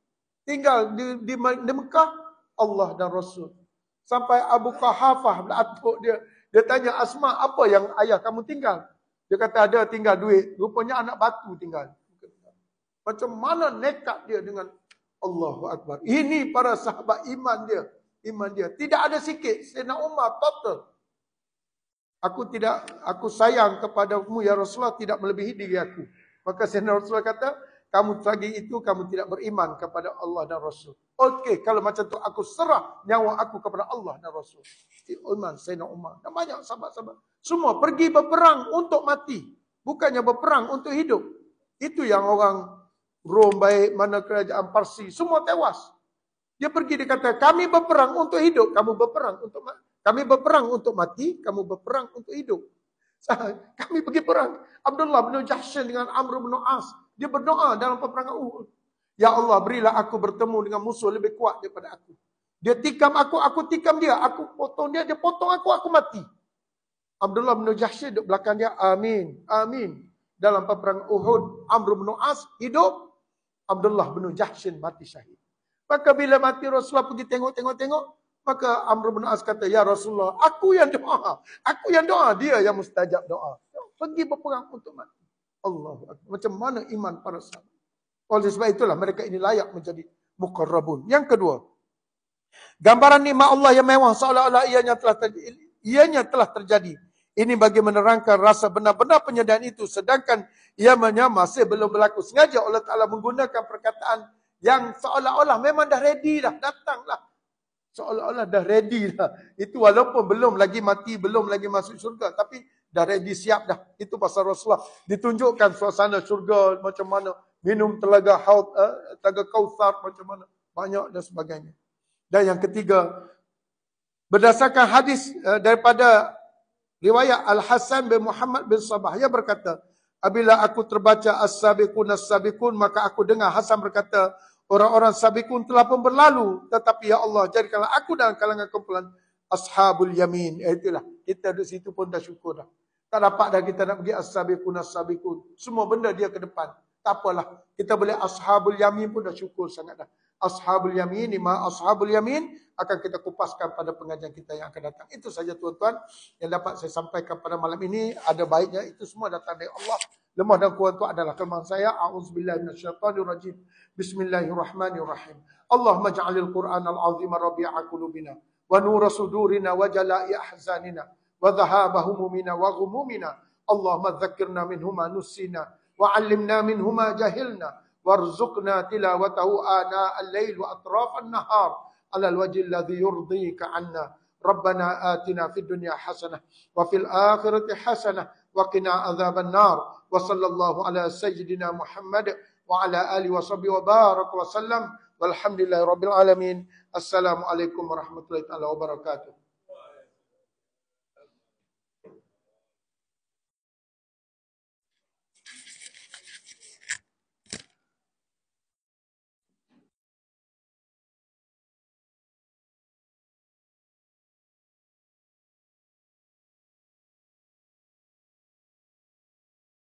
Tinggal di Mekah, Allah dan Rasul. Sampai Abu Qahafah, atuk dia. Dia tanya Asma, apa yang ayah kamu tinggal? Dia kata ada tinggal duit. Rupanya anak batu tinggal. Macam mana nekat dia dengan Allahu Akbar. Ini para sahabat iman dia. Tidak ada sikit. Sayyidina Umar total. Aku sayang kepadamu ya Rasulullah tidak melebihi diri aku. Maka Sayyidina Rasulullah kata, kamu lagi itu kamu tidak beriman kepada Allah dan Rasul. Okey, kalau macam tu aku serah nyawa aku kepada Allah dan Rasul. Sayyidina Umar dan banyak sahabat-sahabat. Semua pergi berperang untuk mati. Bukannya berperang untuk hidup. Itu yang orang Rom baik, mana kerajaan Parsi, semua tewas. Dia pergi, dia kata, kami berperang untuk hidup, kamu berperang untuk mati. Kami berperang untuk mati, kamu berperang untuk hidup. Kami pergi perang. Abdullah bin Jahsy dengan Amr bin As. Dia berdoa dalam peperangan Uhud. Ya Allah, berilah aku bertemu dengan musuh lebih kuat daripada aku. Dia tikam aku tikam dia. Aku potong dia potong aku mati. Abdullah bin Jahsy duduk belakang dia. Amin, amin. Dalam peperangan Uhud, Amr bin As hidup. Abdullah bin Jahsy mati syahid. Maka bila mati Rasulullah pergi tengok. Maka Amr bin As kata, ya Rasulullah, aku yang doa. Aku yang doa. Dia yang mustajab doa. Pergi berperang untuk mati. Allahu Akbar. Macam mana iman para sahabat. Oleh sebab itulah mereka ini layak menjadi muqarrabun. Yang kedua, gambaran nikmat Allah yang mewah seolah-olah ianya telah terjadi. Ini bagi menerangkan rasa benar-benar penyediaan itu. Sedangkan ianya masih belum berlaku. Sengaja Allah Ta'ala menggunakan perkataan yang seolah-olah memang dah ready dah. Datanglah. Seolah-olah dah ready dah. Itu walaupun belum lagi mati, belum lagi masuk syurga. Tapi dah ready, siap dah. Itu pasal Rasulullah. Ditunjukkan suasana syurga macam mana. Minum telaga haud, telaga Kautsar macam mana. Banyak dan sebagainya. Dan yang ketiga, berdasarkan hadis daripada riwayat Al-Hasan bin Muhammad bin Sabah, ia berkata, apabila aku terbaca as-sabiqun as-sabiqun, maka aku dengar Hasan berkata, orang-orang sabiqun telah pun berlalu, tetapi ya Allah, jadikanlah aku dalam kalangan kumpulan ashabul yamin. Itulah, kita di situ pun dah syukur dah. Tak dapat dah kita nak pergi as-sabiqun as-sabiqun. Semua benda dia ke depan. Tak apalah, kita boleh ashabul yamin pun dah syukur sangat dah. Ashabul yamin, lima ashabul yamin akan kita kupaskan pada pengajian kita yang akan datang. Itu saja tuan-tuan yang dapat saya sampaikan pada malam ini. Ada baiknya itu semua datang dari Allah. Lemah dan kuat itu adalah kelemahan saya. A'udzubillahi minasyaitanirrajim. Bismillahirrahmanirrahim. Allahumma ja'alil Qur'anal azim rabi'a qulubina wa nura sudurina wa jala'i ahzanina wa dhahaba humumina wa ghumumina. Allahumma dzakkirna minhuma nusina wa 'allimna minhuma jahilna warzuqna tilawatahu ana al-lail wa atraf an-nahar ala al-wajhi alladhi yurdika 'anna. Rabbana atina fid dunya hasanah wa fil akhirati hasanah wa qina adzaban nar. Wa sallallahu ala sayyidina Muhammad wa ala alihi wa sahbihi wa baraka wa sallam. Walhamdulillahi rabbil alamin. Assalamualaikum warahmatullahi wabarakatuh.